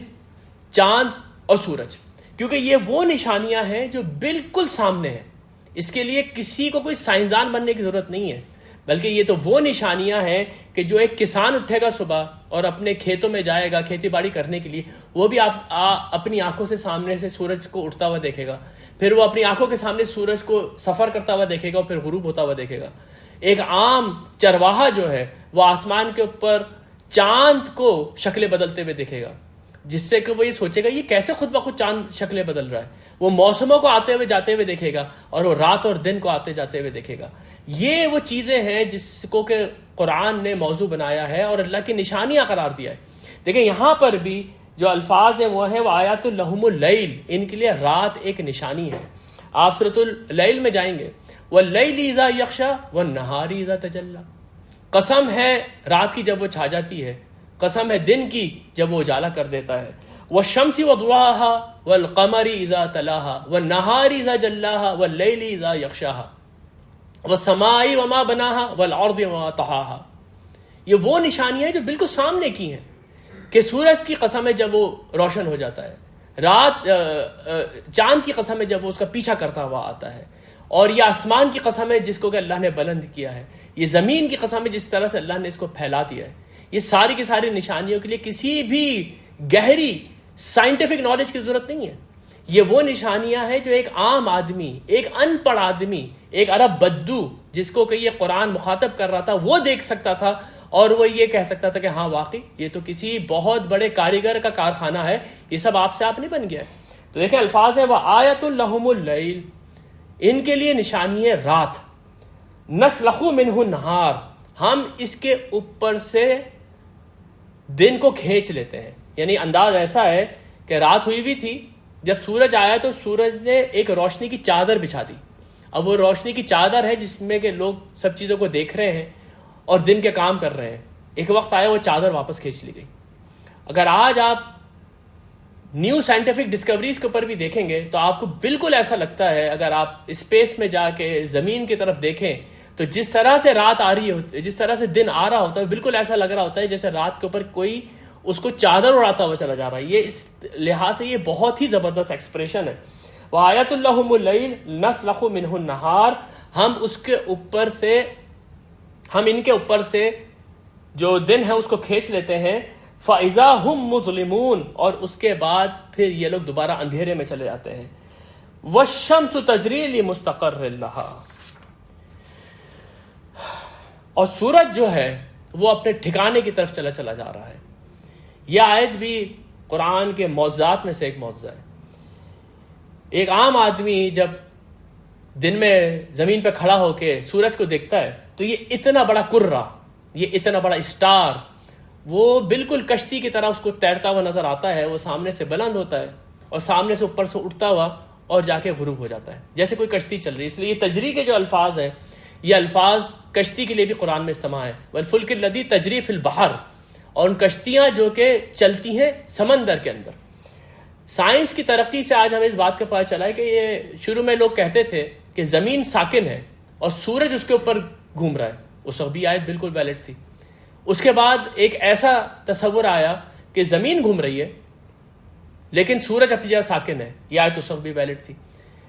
چاند اور سورج، کیونکہ یہ وہ نشانیاں ہیں جو بالکل سامنے ہیں۔ اس کے لیے کسی کو کوئی سائنسدان بننے کی ضرورت نہیں ہے، بلکہ یہ تو وہ نشانیاں ہیں کہ جو ایک کسان اٹھے گا صبح اور اپنے کھیتوں میں جائے گا کھیتی باڑی کرنے کے لیے، وہ بھی آپ اپنی آنکھوں سے سامنے سے سورج کو اٹھتا ہوا دیکھے گا۔ پھر وہ اپنی آنکھوں کے سامنے سورج کو سفر کرتا ہوا دیکھے گا اور پھر غروب ہوتا ہوا دیکھے گا. ایک عام چرواہا جو ہے وہ آسمان کے اوپر چاند کو شکلیں بدلتے ہوئے دیکھے گا, جس سے کہ وہ یہ سوچے گا یہ کیسے خود بخود چاند شکلیں بدل رہا ہے. وہ موسموں کو آتے ہوئے جاتے ہوئے دیکھے گا اور وہ رات اور دن کو آتے جاتے ہوئے دیکھے گا. یہ وہ چیزیں ہیں جس کو کہ قرآن نے موضوع بنایا ہے اور اللہ کی نشانیاں قرار دیا ہے. دیکھیں یہاں پر بھی جو الفاظ ہیں وہ ہیں وہ آیات لہم اللیل, ان کے لیے رات ایک نشانی ہے. آپ سورۃ اللیل میں جائیں گے, واللیل اذا یغشی والنہار اذا تجلی, قسم ہے رات کی جب وہ چھا جاتی ہے, قسم ہے دن کی جب وہ اجالا کر دیتا ہے. والشمس وضحاها والقمر اذا تلاها والنهار اذا جلاها واللیل اذا یغشاها والسماء وما بناها والارض وما طحاها. یہ وہ نشانیاں ہیں جو بالکل سامنے کی ہیں کہ سورج کی قسم ہے جب وہ روشن ہو جاتا ہے, رات چاند کی قسم ہے جب وہ اس کا پیچھا کرتا ہوا آتا ہے, اور یہ آسمان کی قسم ہے جس کو کہ اللہ نے بلند کیا ہے, یہ زمین کی قسم ہے جس طرح سے اللہ نے اس کو پھیلا دیا ہے. یہ ساری کی ساری نشانیوں کے لیے کسی بھی گہری سائنٹیفک نالج کی ضرورت نہیں ہے. یہ وہ نشانیاں ہیں جو ایک عام آدمی, ایک ان پڑھ آدمی, ایک عرب بدو جس کو کہ یہ قرآن مخاطب کر رہا تھا وہ دیکھ سکتا تھا, اور وہ یہ کہہ سکتا تھا کہ ہاں واقعی یہ تو کسی بہت بڑے کاریگر کا کارخانہ ہے, یہ سب آپ سے آپ نہیں بن گیا ہے. تو دیکھیں الفاظ ہے وآیۃ لہم اللیل, ان کے لیے نشانی ہے رات. نسلخ منہ النہار, ہم اس کے اوپر سے دن کو کھینچ لیتے ہیں. یعنی انداز ایسا ہے کہ رات ہوئی بھی تھی, جب سورج آیا تو سورج نے ایک روشنی کی چادر بچھا دی. اب وہ روشنی کی چادر ہے جس میں کہ لوگ سب چیزوں کو دیکھ رہے ہیں اور دن کے کام کر رہے ہیں. ایک وقت آیا وہ چادر واپس کھینچ لی گئی. اگر آج آپ نیو سائنٹیفک ڈسکوریز کے اوپر بھی دیکھیں گے تو آپ کو بالکل ایسا لگتا ہے, اگر آپ اسپیس میں جا کے زمین کی طرف دیکھیں تو جس طرح سے رات آ رہی ہے, جس طرح سے دن آ رہا ہوتا ہے, بالکل ایسا لگ رہا ہوتا ہے جیسے رات کے اوپر کوئی اس کو چادر اڑاتا ہوا چلا جا رہا ہے. یہ اس لحاظ سے یہ بہت ہی زبردست ایکسپریشن ہے. وآیۃ لہم اللیل نسلخ منہ النہار, ہم اس کے اوپر سے, ہم ان کے اوپر سے جو دن ہے اس کو کھینچ لیتے ہیں. فاذا ہم مظلمون, اور اس کے بعد پھر یہ لوگ دوبارہ اندھیرے میں چلے جاتے ہیں. والشمس تجری لمستقر لہا, اور سورج جو ہے وہ اپنے ٹھکانے کی طرف چلا جا رہا ہے. یہ آیت بھی قرآن کے معجزات میں سے ایک معجزہ ہے. ایک عام آدمی جب دن میں زمین پہ کھڑا ہو کے سورج کو دیکھتا ہے تو یہ اتنا بڑا کرہ, یہ اتنا بڑا اسٹار, وہ بالکل کشتی کی طرح اس کو تیرتا ہوا نظر آتا ہے. وہ سامنے سے بلند ہوتا ہے اور سامنے سے اوپر سے اٹھتا ہوا اور جا کے غروب ہو جاتا ہے جیسے کوئی کشتی چل رہی ہے. اس لیے یہ تجری کے جو الفاظ ہیں یہ الفاظ کشتی کے لیے بھی قرآن میں استعمال ہے. والفلک الذی تجری فی البحر, اور ان کشتیاں جو کہ چلتی ہیں سمندر کے اندر. سائنس کی ترقی سے آج ہمیں اس بات کا پتہ چلا ہے کہ یہ شروع میں لوگ کہتے تھے کہ زمین ساکن ہے اور سورج اس کے اوپر گھوم رہا ہے. اس وقت بھی آیت بالکل ویلڈ تھی. اس کے بعد ایک ایسا تصور آیا کہ زمین گھوم رہی ہے لیکن سورج اپنی جگہ ساکن ہے. یہ آیت اس وقت بھی ویلڈ تھی.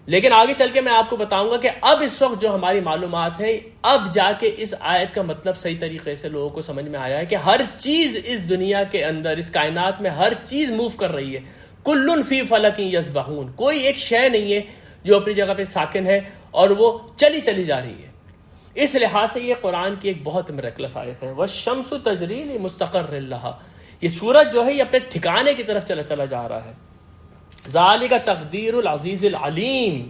لیکن آگے چل کے میں آپ کو بتاؤں گا کہ اب اس وقت جو ہماری معلومات ہے, اب جا کے اس آیت کا مطلب صحیح طریقے سے لوگوں کو سمجھ میں آیا ہے کہ ہر چیز اس دنیا کے اندر, اس کائنات میں ہر چیز موو کر رہی ہے. کل فی فلک یسبحون, کوئی ایک شے نہیں ہے جو اپنی جگہ پہ ساکن ہے اور وہ چلی جا رہی ہے. اس لحاظ سے یہ قرآن کی ایک بہت میریکلس آیت ہے. والشمس تجری لمستقر لہا, یہ سورج جو ہے یہ اپنے ٹھکانے کی طرف چلا جا رہا ہے. ذالک تقدیر العزیز العلیم,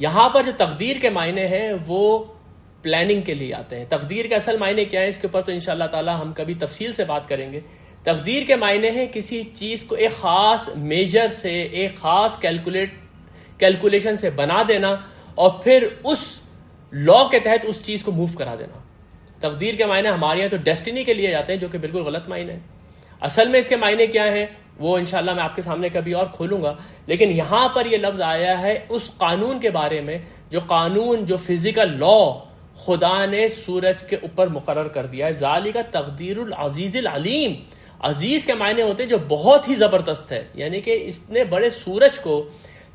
یہاں پر جو تقدیر کے معنی ہیں وہ پلاننگ کے لیے آتے ہیں. تقدیر کے اصل معنی کیا ہے اس کے اوپر تو انشاءاللہ تعالی ہم کبھی تفصیل سے بات کریں گے. تقدیر کے معنی ہیں کسی چیز کو ایک خاص میجر سے, ایک خاص کیلکولیشن سے بنا دینا اور پھر اس لا کے تحت اس چیز کو موو کرا دینا. تقدیر کے معنی ہمارے یہاں تو ڈیسٹینی کے لیے جاتے ہیں جو کہ بالکل غلط معنی ہے. اصل میں اس کے معنی کیا ہیں وہ انشاءاللہ میں آپ کے سامنے کبھی اور کھولوں گا. لیکن یہاں پر یہ لفظ آیا ہے اس قانون کے بارے میں جو قانون, جو فزیکل لا خدا نے سورج کے اوپر مقرر کر دیا ہے. ذالک تقدیر العزیز العلیم, عزیز کے معنی ہوتے ہیں جو بہت ہی زبردست ہے, یعنی کہ اتنے بڑے سورج کو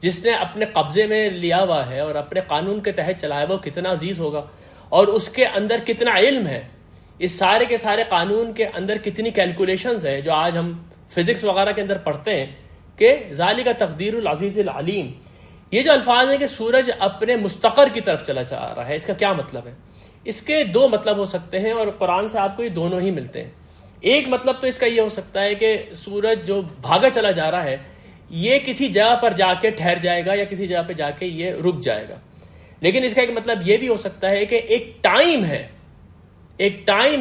جس نے اپنے قبضے میں لیا ہوا ہے اور اپنے قانون کے تحت چلایا ہوا, وہ کتنا عزیز ہوگا اور اس کے اندر کتنا علم ہے. اس سارے کے سارے قانون کے اندر کتنی کیلکولیشنز ہیں جو آج ہم فزکس وغیرہ کے اندر پڑھتے ہیں کہ ذالک تقدیر العزیز العلیم. یہ جو الفاظ ہیں کہ سورج اپنے مستقر کی طرف چلا جا رہا ہے، اس کا کیا مطلب ہے؟ اس کے دو مطلب ہو سکتے ہیں، اور قرآن سے آپ کو یہ دونوں ہی ملتے ہیں۔ ایک مطلب تو اس کا یہ ہو سکتا ہے کہ سورج جو بھاگا چلا جا رہا ہے یہ کسی جگہ پر جا کے ٹھہر جائے گا، یا کسی جگہ پہ جا کے یہ رک جائے گا۔ لیکن اس کا ایک مطلب یہ بھی ہو سکتا ہے کہ ایک ٹائم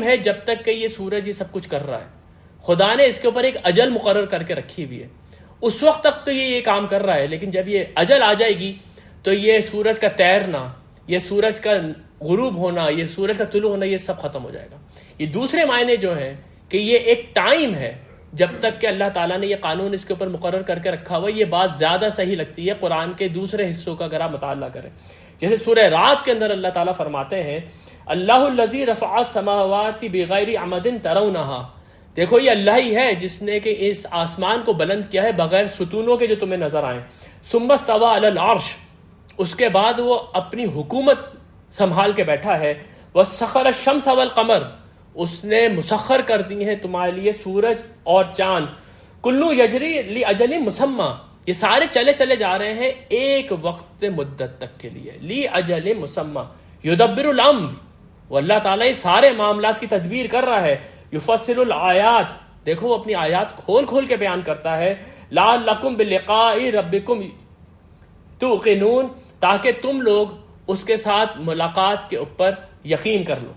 ہے جب تک کہ یہ سورج یہ سب کچھ کر رہا ہے، خدا نے اس کے اوپر ایک اجل مقرر کر کے رکھی ہوئی ہے، اس وقت تک تو یہ کام کر رہا ہے، لیکن جب یہ اجل آ جائے گی تو یہ سورج کا تیرنا، یہ سورج کا غروب ہونا، یہ سورج کا طلوع ہونا، یہ سب ختم ہو جائے گا۔ یہ دوسرے معنی جو ہیں کہ یہ ایک ٹائم ہے جب تک کہ اللہ تعالیٰ نے یہ قانون اس کے اوپر مقرر کر کے رکھا ہوا ہے۔ یہ بات زیادہ صحیح لگتی ہے قرآن کے دوسرے حصوں کا اگر آپ مطالعہ کریں، جیسے سورہ رات کے اندر اللہ تعالیٰ فرماتے ہیں اللہ الذی رفع السماوات بغیر عمد ترونہا، دیکھو یہ اللہ ہی ہے جس نے کہ اس آسمان کو بلند کیا ہے بغیر ستونوں کے جو تمہیں نظر آئیں، ثم استوى علی العرش، اس کے بعد وہ اپنی حکومت سنبھال کے بیٹھا ہے، وسخر الشمس والقمر، اس نے مسخر کر دی ہیں تمہارے لیے سورج اور چاند، کلو یجری لاجل مسمى، یہ سارے چلے جا رہے ہیں ایک وقت مدت تک کے لیے، لاجل مسمى، یدبر الامر، وہ اللہ تعالیٰ یہ سارے معاملات کی تدبیر کر رہا ہے، یفصل الآیات، دیکھو وہ اپنی آیات کھول کھول کے بیان کرتا ہے، لعلکم بلقاء ربکم توقنون، تاکہ تم لوگ اس کے ساتھ ملاقات کے اوپر یقین کر لو۔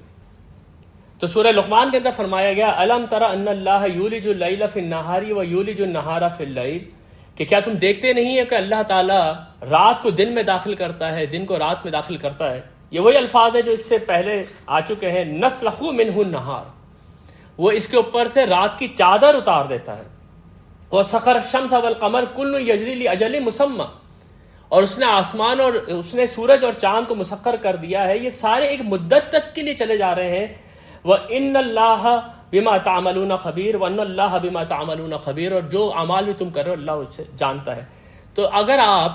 تو سورہ لقمان کے اندر فرمایا گیا الم تر ان اللہ یولج اللیل فی النہار و یولج النہار فی اللیل، کہ کیا تم دیکھتے نہیں ہے کہ اللہ تعالیٰ رات کو دن میں داخل کرتا ہے، دن کو رات میں داخل کرتا ہے۔ یہ وہی الفاظ ہے جو اس سے پہلے آ چکے ہیں، نسلخ منہ النہار، وہ اس کے اوپر سے رات کی چادر اتار دیتا ہے، وسخر الشمس والقمر کل یجری لاجل مسمى، اور اس نے آسمان اور اس نے سورج اور چاند کو مسخر کر دیا ہے، یہ سارے ایک مدت تک کے لیے چلے جا رہے ہیں، وَإِنَّ اللَّهَ بِمَا تَعْمَلُونَ خَبِيرٌ وَأَنَّ اللَّهَ بِمَا تَعْمَلُونَ خَبِيرٌ، اور جو اعمال بھی تم کر رہے ہو اللہ اسے جانتا ہے۔ تو اگر آپ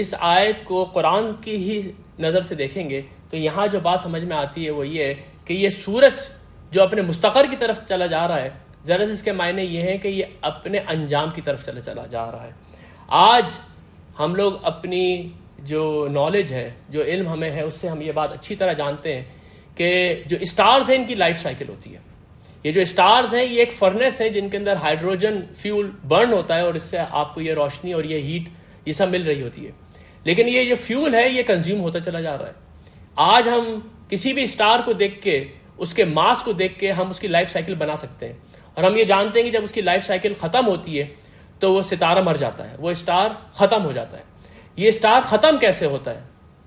اس آیت کو قرآن کی ہی نظر سے دیکھیں گے تو یہاں جو بات سمجھ میں آتی ہے وہ یہ ہے کہ یہ سورج جو اپنے مستقر کی طرف چلا جا رہا ہے، ذرا اس کے معنی یہ ہے کہ یہ اپنے انجام کی طرف چلا جا رہا ہے۔ آج ہم لوگ اپنی جو نالج ہے، جو علم ہمیں ہے، اس سے ہم یہ بات اچھی طرح جانتے ہیں کہ جو اسٹارز ہیں ان کی لائف سائیکل ہوتی ہے۔ یہ جو اسٹارز ہیں یہ ایک فرنس ہے جن کے اندر ہائیڈروجن فیول برن ہوتا ہے، اور اس سے آپ کو یہ روشنی اور یہ ہیٹ یہ سب مل رہی ہوتی ہے، لیکن یہ جو فیول ہے یہ کنزیوم ہوتا چلا جا رہا ہے۔ آج ہم کسی بھی اسٹار کو دیکھ کے، اس کے ماس کو دیکھ کے ہم اس کی لائف سائیکل بنا سکتے ہیں، اور ہم یہ جانتے ہیں کہ جب اس کی لائف سائیکل ختم ہوتی ہے تو وہ ستارہ مر جاتا ہے، وہ اسٹار ختم ہو جاتا ہے۔ یہ اسٹار ختم کیسے ہوتا ہے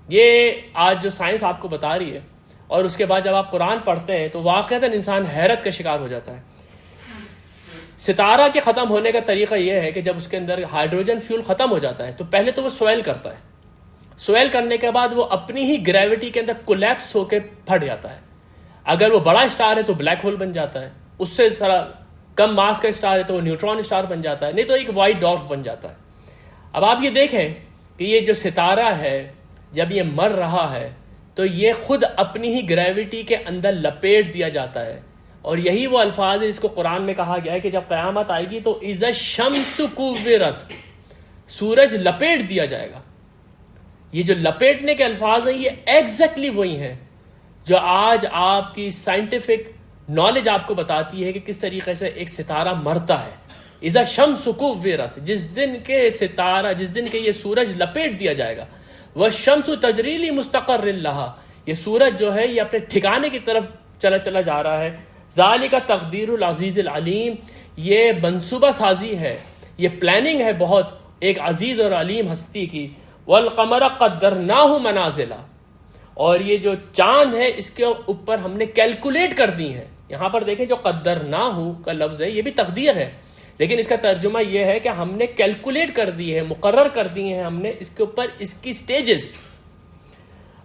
یہ آج جو سائنس آپ کو بتا رہی ہے، اور اس کے بعد جب آپ قرآن پڑھتے ہیں تو واقعتاً انسان حیرت کا شکار ہو جاتا ہے۔ ستارہ کے ختم ہونے کا طریقہ یہ ہے کہ جب اس کے اندر ہائیڈروجن فیول ختم ہو جاتا ہے تو پہلے تو وہ سویل کرتا ہے، سویل کرنے کے بعد وہ اپنی ہی گریوٹی کے اندر کولیپس ہو کے پھٹ جاتا ہے۔ اگر وہ بڑا اسٹار ہے تو بلیک ہول بن جاتا ہے، اس سے ذرا کم ماس کا اسٹار ہے تو وہ نیوٹرون اسٹار بن جاتا ہے، نہیں تو ایک وائٹ ڈورف بن جاتا ہے۔ اب آپ یہ دیکھیں کہ یہ جو ستارہ ہے جب یہ مر رہا ہے تو یہ خود اپنی ہی گریوٹی کے اندر لپیٹ دیا جاتا ہے، اور یہی وہ الفاظ ہے جس کو قرآن میں کہا گیا ہے کہ جب قیامت آئے گی تو اذا الشمس کوورت، سورج لپیٹ دیا جائے گا۔ یہ جو لپیٹنے کے الفاظ ہیں یہ ایگزیکٹلی وہی ہیں جو آج آپ کی سائنٹیفک نالج آپ کو بتاتی ہے کہ کس طریقے سے ایک ستارہ مرتا ہے۔ اذا الشمس کوورت، جس دن کے ستارہ، جس دن کے یہ سورج لپیٹ دیا جائے گا، والشمس تجری لمستقر لہا، یہ سورج جو ہے یہ اپنے ٹھکانے کی طرف چلا جا رہا ہے۔ ذالک تقدیر العزیز العلیم، یہ منصوبہ سازی ہے، یہ پلاننگ ہے بہت ایک عزیز اور علیم ہستی کی۔ والقمر قدرناہ منازل، اور یہ جو چاند ہے اس کے اوپر ہم نے کیلکولیٹ کر دی ہے۔ یہاں پر دیکھیں جو قدرناہ کا لفظ ہے یہ بھی تقدیر ہے، لیکن اس کا ترجمہ یہ ہے کہ ہم نے کیلکولیٹ کر دی ہے، مقرر کر دی ہیں ہم نے اس کے اوپر اس کی سٹیجز۔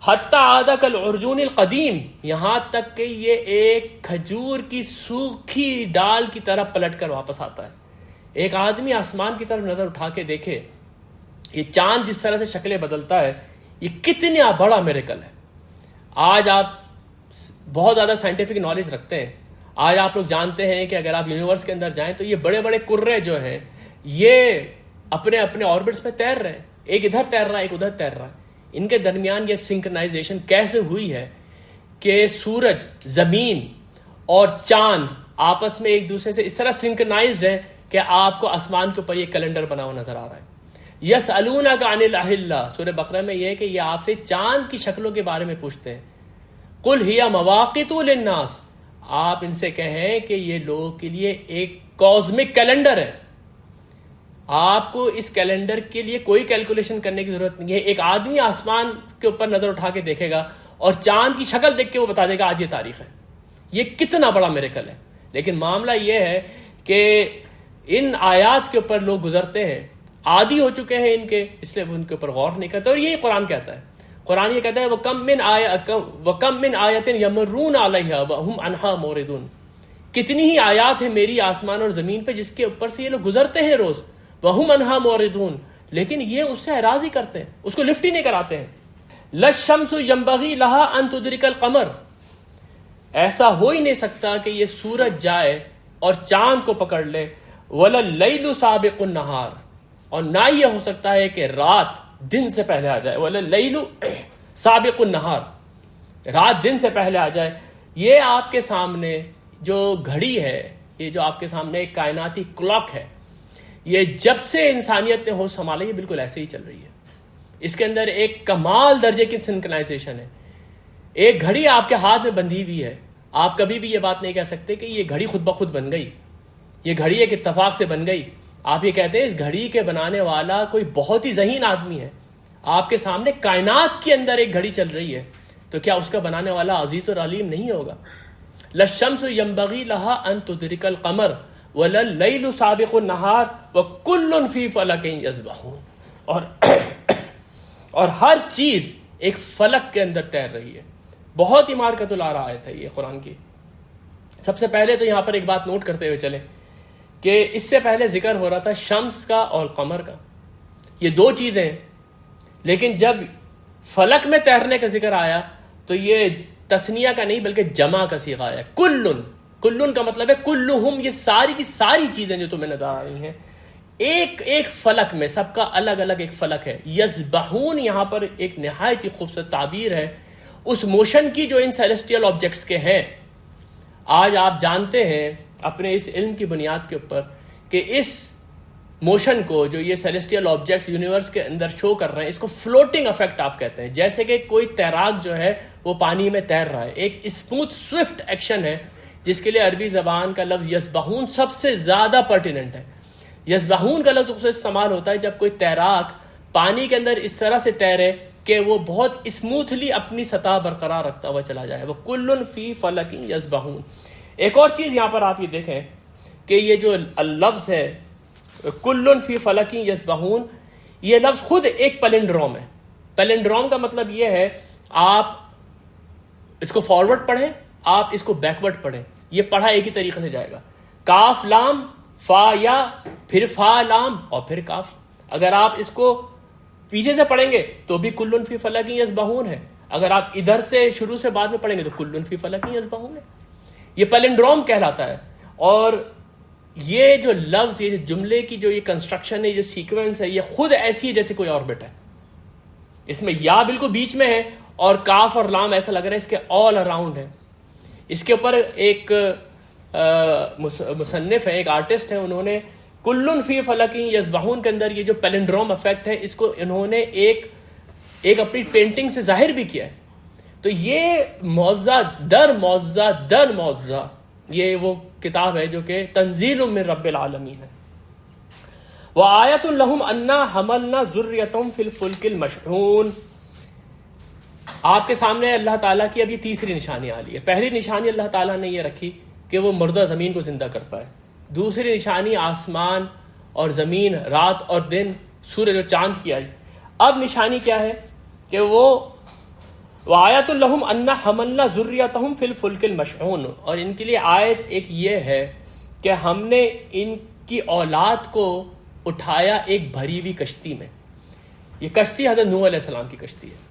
حتی عاد کالعرجون القدیم، یہاں تک کہ یہ ایک کھجور کی سوکھی ڈال کی طرح پلٹ کر واپس آتا ہے۔ ایک آدمی آسمان کی طرف نظر اٹھا کے دیکھے یہ چاند جس طرح سے شکلیں بدلتا ہے، یہ کتنا بڑا میریکل ہے۔ آج آپ بہت زیادہ سائنٹیفک نالج رکھتے ہیں، آج آپ لوگ جانتے ہیں کہ اگر آپ یونیورس کے اندر جائیں تو یہ بڑے بڑے کرے جو ہیں یہ اپنے اپنے آربٹس میں تیر رہے ہیں، ایک ادھر تیر رہا ہے ایک ادھر تیر رہا ہے. ان کے درمیان یہ سنکرنائزیشن کیسے ہوئی ہے کہ سورج، زمین اور چاند آپس میں ایک دوسرے سے اس طرح سنکرنائزڈ ہیں کہ آپ کو آسمان کے اوپر یہ کیلنڈر بنا ہوا نظر آ رہا ہے. یسألونک عن الاہلہ، سورہ بقرہ میں یہ ہے کہ یہ آپ سے چاند کی شکلوں کے بارے میں پوچھتے ہیں. قل ہی مواقیت للناس، آپ ان سے کہیں کہ یہ لوگوں کے لیے ایک کازمک کیلنڈر ہے. آپ کو اس کیلنڈر کے لیے کوئی کیلکولیشن کرنے کی ضرورت نہیں ہے. ایک آدمی آسمان کے اوپر نظر اٹھا کے دیکھے گا اور چاند کی شکل دیکھ کے وہ بتا دے گا آج یہ تاریخ ہے. یہ کتنا بڑا میریکل ہے. لیکن معاملہ یہ ہے کہ ان آیات کے اوپر لوگ گزرتے ہیں، عادی ہو چکے ہیں ان کے، اس لیے وہ ان کے اوپر غور نہیں کرتے. اور یہی قرآن کہتا ہے. قرآن یہ کہتا ہے وَكَمْ مِنْ آیَةٍ يَمُرُّونَ عَلَيْهَا وَهُمْ عَنْهَا مُعْرِضُونَ، کتنی ہی آیات ہیں میری آسمان اور زمین پہ جس کے اوپر سے یہ لوگ گزرتے ہیں روز. وَهُمْ عَنْهَا مُعْرِضُونَ، لیکن یہ اس سے اعراض ہی کرتے ہیں، اس کو لفٹ ہی نہیں کراتے ہیں. لَلشَّمْسُ يَنبَغِي لَهَا أَن تُدْرِكَ الْقَمَرَ، ایسا ہو ہی نہیں سکتا کہ یہ سورج جائے اور چاند کو پکڑ لے. وَلَا اللَّيْلُ سَابِقُ النَّهَارِ، اور نہ یہ ہو سکتا ہے کہ رات دن سے پہلے آ جائے. وَلَا اللَّيْلُ سَابِقُ النَّهَارِ، رات دن سے پہلے آ جائے. یہ آپ کے سامنے جو گھڑی ہے، یہ جو آپ کے سامنے ایک کائناتی کلاک ہے، یہ جب سے انسانیت نے ہوش سنبھالا یہ بالکل ایسے ہی چل رہی ہے. اس کے اندر ایک کمال درجے کی سنکرنائزیشن ہے. ایک گھڑی آپ کے ہاتھ میں بندھی ہوئی ہے. آپ کبھی بھی یہ بات نہیں کہہ سکتے کہ یہ گھڑی خود بخود بن گئی، یہ گھڑی ایک اتفاق سے بن گئی. آپ یہ کہتے ہیں اس گھڑی کے بنانے والا کوئی بہت ہی ذہین آدمی ہے. آپ کے سامنے کائنات کے اندر ایک گھڑی چل رہی ہے، تو کیا اس کا بنانے والا عزیز اور علیم نہیں ہوگا؟ لَلشَّمْسُ يَنبَغِي لَهَا أَن تُدْرِكَ الْقَمَرَ وَلَا اللَّيْلُ سَابِقُ النَّهَارِ وَكُلٌّ فِي فَلَكٍ يَسْبَحُونَ، اور ہر چیز ایک فلک کے اندر تیر رہی ہے. بہت ہی مارکت العار آیت ہے یہ قرآن کی. سب سے پہلے تو یہاں پر ایک بات نوٹ کرتے ہوئے چلیں کہ اس سے پہلے ذکر ہو رہا تھا شمس کا اور قمر کا. یہ دو چیزیں ہیں، لیکن جب فلک میں تیرنے کا ذکر آیا تو یہ تسنیہ کا نہیں بلکہ جمع کا صیغہ آیا. کلن کا مطلب ہے کلہم، یہ ساری کی ساری چیزیں جو تمہیں نظر آ رہی ہیں ایک ایک فلک میں، سب کا الگ الگ ایک فلک ہے. یسبحون یہاں پر ایک نہایت ہی خوبصورت تعبیر ہے اس موشن کی جو ان سیلیسٹیل آبجیکٹس کے ہیں. آج آپ جانتے ہیں اپنے اس علم کی بنیاد کے اوپر کہ اس موشن کو جو یہ سیلیسٹیل آبجیکٹس یونیورس کے اندر شو کر رہے ہیں اس کو فلوٹنگ افیکٹ آپ کہتے ہیں. جیسے کہ کوئی تیراک جو ہے وہ پانی میں تیر رہا ہے، ایک اسموتھ سوئفٹ ایکشن ہے جس کے لیے عربی زبان کا لفظ یسبحون سب سے زیادہ پرٹیننٹ ہے. یسبحون کا لفظ اسے استعمال ہوتا ہے جب کوئی تیراک پانی کے اندر اس طرح سے تیرے کہ وہ بہت اسموتھلی اپنی سطح برقرار رکھتا ہوا چلا جائے. وہ کلن فی فلک یسبحون. ایک اور چیز یہاں پر آپ یہ دیکھیں کہ یہ جو لفظ ہے کلن فی فلک یسبحون، یہ لفظ خود ایک پلنڈروم ہے. پلنڈروم کا مطلب یہ ہے آپ اس کو فارورڈ پڑھیں، آپ اس کو بیکورڈ پڑھیں، یہ پڑھا ایک ہی طریقے سے جائے گا. کاف لام فا یا، پھر فا لام اور پھر کاف. اگر آپ اس کو پیچھے سے پڑھیں گے تو بھی کلن فی فلک یسبحون ہے، اگر آپ ادھر سے شروع سے بعد میں پڑھیں گے تو کلن فی فلک یسبحون ہے. یہ پلنڈروم کہلاتا ہے. اور یہ جو لفظ، یہ جملے کی جو یہ کنسٹرکشن ہے، یہ جو سیکوینس ہے، یہ خود ایسی ہے جیسے کوئی آربٹ ہے. اس میں یا بالکل بیچ میں ہے اور کاف اور لام ایسا لگ رہا ہے اس کے آل اراؤنڈ ہے. اس کے اوپر ایک مصنف ہے، ایک آرٹسٹ ہے، انہوں نے کلن فی فلک یسبحون کے اندر یہ جو پیلنڈروم افیکٹ ہے اس کو انہوں نے ایک اپنی پینٹنگ سے ظاہر بھی کیا ہے. تو یہ معجزہ در معجزہ در معجزہ، یہ وہ کتاب ہے جو کہ تنزیل من رب العالمین ہے. وآیۃ لہم انا حملنا ذریتہم فی الفلک المشحون. آپ کے سامنے اللہ تعالیٰ کی اب یہ تیسری نشانی آ رہی ہے. پہلی نشانی اللہ تعالیٰ نے یہ رکھی کہ وہ مردہ زمین کو زندہ کرتا ہے. دوسری نشانی آسمان اور زمین، رات اور دن، سورج اور چاند کی آئی. اب نشانی کیا ہے کہ وہ وآیۃ لہم انا حملنا ذریتہم فی الفلک المشحون، اور ان کے لیے آیت ایک یہ ہے کہ ہم نے ان کی اولاد کو اٹھایا ایک بھری ہوئی کشتی میں. یہ کشتی حضرت نوح علیہ السلام کی کشتی ہے.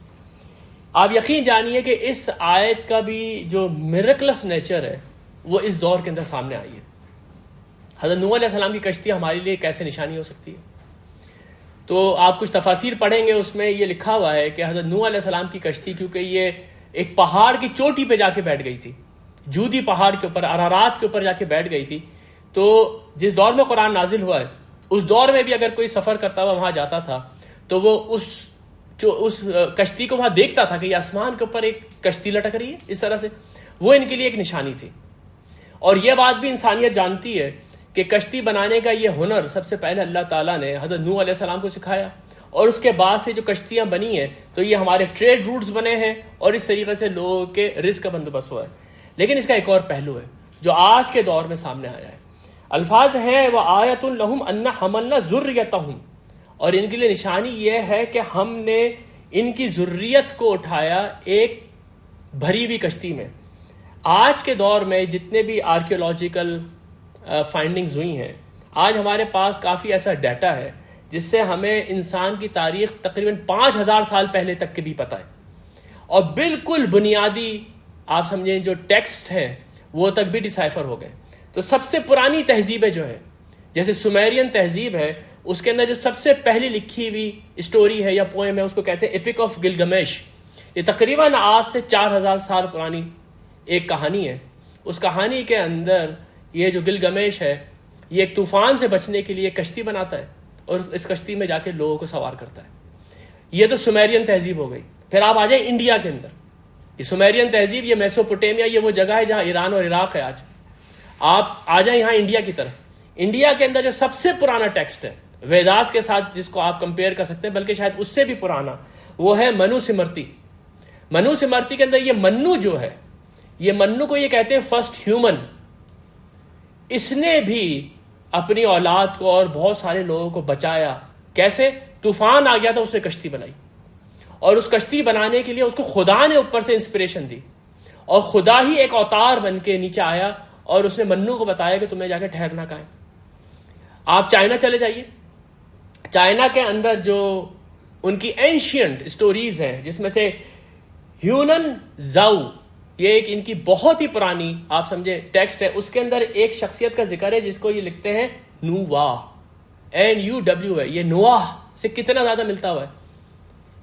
آپ یقین جانیے کہ اس آیت کا بھی جو میریکلس نیچر ہے وہ اس دور کے اندر سامنے آئی ہے. حضرت نوح علیہ السلام کی کشتی ہمارے لیے کیسے نشانی ہو سکتی ہے؟ تو آپ کچھ تفاسیر پڑھیں گے، اس میں یہ لکھا ہوا ہے کہ حضرت نوح علیہ السلام کی کشتی، کیونکہ یہ ایک پہاڑ کی چوٹی پہ جا کے بیٹھ گئی تھی، جودی پہاڑ کے اوپر، ارارات کے اوپر جا کے بیٹھ گئی تھی، تو جس دور میں قرآن نازل ہوا ہے اس دور میں بھی اگر کوئی سفر کرتا ہوا وہاں جاتا تھا تو وہ اس کشتی کو وہاں دیکھتا تھا کہ یہ آسمان کے اوپر ایک کشتی لٹک رہی ہے اس طرح سے، وہ ان کے لیے ایک نشانی تھی۔ اور یہ بات بھی انسانیت جانتی ہے کہ کشتی بنانے کا یہ ہنر سب سے پہلے اللہ تعالیٰ نے حضرت نوح علیہ السلام کو سکھایا، اور اس کے بعد سے جو کشتیاں بنی ہیں تو یہ ہمارے ٹریڈ روٹس بنے ہیں اور اس طریقے سے لوگوں کے رزق کا بندوبست ہوا ہے۔ لیکن اس کا ایک اور پہلو ہے جو آج کے دور میں سامنے آیا ہے، الفاظ ہیں وَآیَةٌ لَهُمْ أَنَّا حَمَلْنَا ذُرِّيَّتَهُمْ، اور ان کے لیے نشانی یہ ہے کہ ہم نے ان کی ذریت کو اٹھایا ایک بھری ہوئی کشتی میں۔ آج کے دور میں جتنے بھی آرکیولوجیکل فائنڈنگز ہوئی ہیں، آج ہمارے پاس کافی ایسا ڈیٹا ہے جس سے ہمیں انسان کی تاریخ تقریباً 5000 سال پہلے تک کے بھی پتہ ہے، اور بالکل بنیادی آپ سمجھیں جو ٹیکسٹ ہیں وہ تک بھی ڈیسائفر ہو گئے۔ تو سب سے پرانی تہذیبیں جو ہے، جیسے سومیرین تہذیب ہے، اس کے اندر جو سب سے پہلی لکھی ہوئی اسٹوری ہے یا پوئم ہے اس کو کہتے ہیں ایپک آف گلگمیش۔ یہ تقریباً آج سے 4000 سال پرانی ایک کہانی ہے۔ اس کہانی کے اندر یہ جو گلگمیش ہے یہ ایک طوفان سے بچنے کے لیے کشتی بناتا ہے اور اس کشتی میں جا کے لوگوں کو سوار کرتا ہے۔ یہ تو سومیرین تہذیب ہو گئی۔ پھر آپ آ جائیں انڈیا کے اندر، یہ سومیرین تہذیب، یہ میسوپوٹیمیا، یہ وہ جگہ ہے جہاں ایران اور عراق ہے آج۔ آپ آ جائیں یہاں انڈیا کی طرف، انڈیا کے اندر جو سب سے پرانا ٹیکسٹ ہے ویداس کے ساتھ جس کو آپ کمپیئر کر سکتے ہیں، بلکہ شاید اس سے بھی پرانا، وہ ہے منو سمرتی۔ منو سمرتی کے اندر یہ منو جو ہے، یہ منو کو یہ کہتے ہیں فرسٹ ہیومن۔ اس نے بھی اپنی اولاد کو اور بہت سارے لوگوں کو بچایا۔ کیسے؟ طوفان آ گیا تھا، اس نے کشتی بنائی، اور اس کشتی بنانے کے لیے اس کو خدا نے اوپر سے انسپریشن دی، اور خدا ہی ایک اوتار بن کے نیچے آیا اور اس نے منو کو بتایا کہ تمہیں جا کے ٹھہرنا کہاں ہے۔ آپ چائنا چلے جائیے، چائنا کے اندر جو ان کی اینشینٹ اسٹوریز ہیں، جس میں سے ہیونن زاؤ، یہ ایک ان کی بہت ہی پرانی آپ سمجھے ٹیکسٹ ہے، اس کے اندر ایک شخصیت کا ذکر ہے جس کو یہ لکھتے ہیں نوواہ، NUW ہے، یہ نوح سے کتنا زیادہ ملتا ہوا ہے۔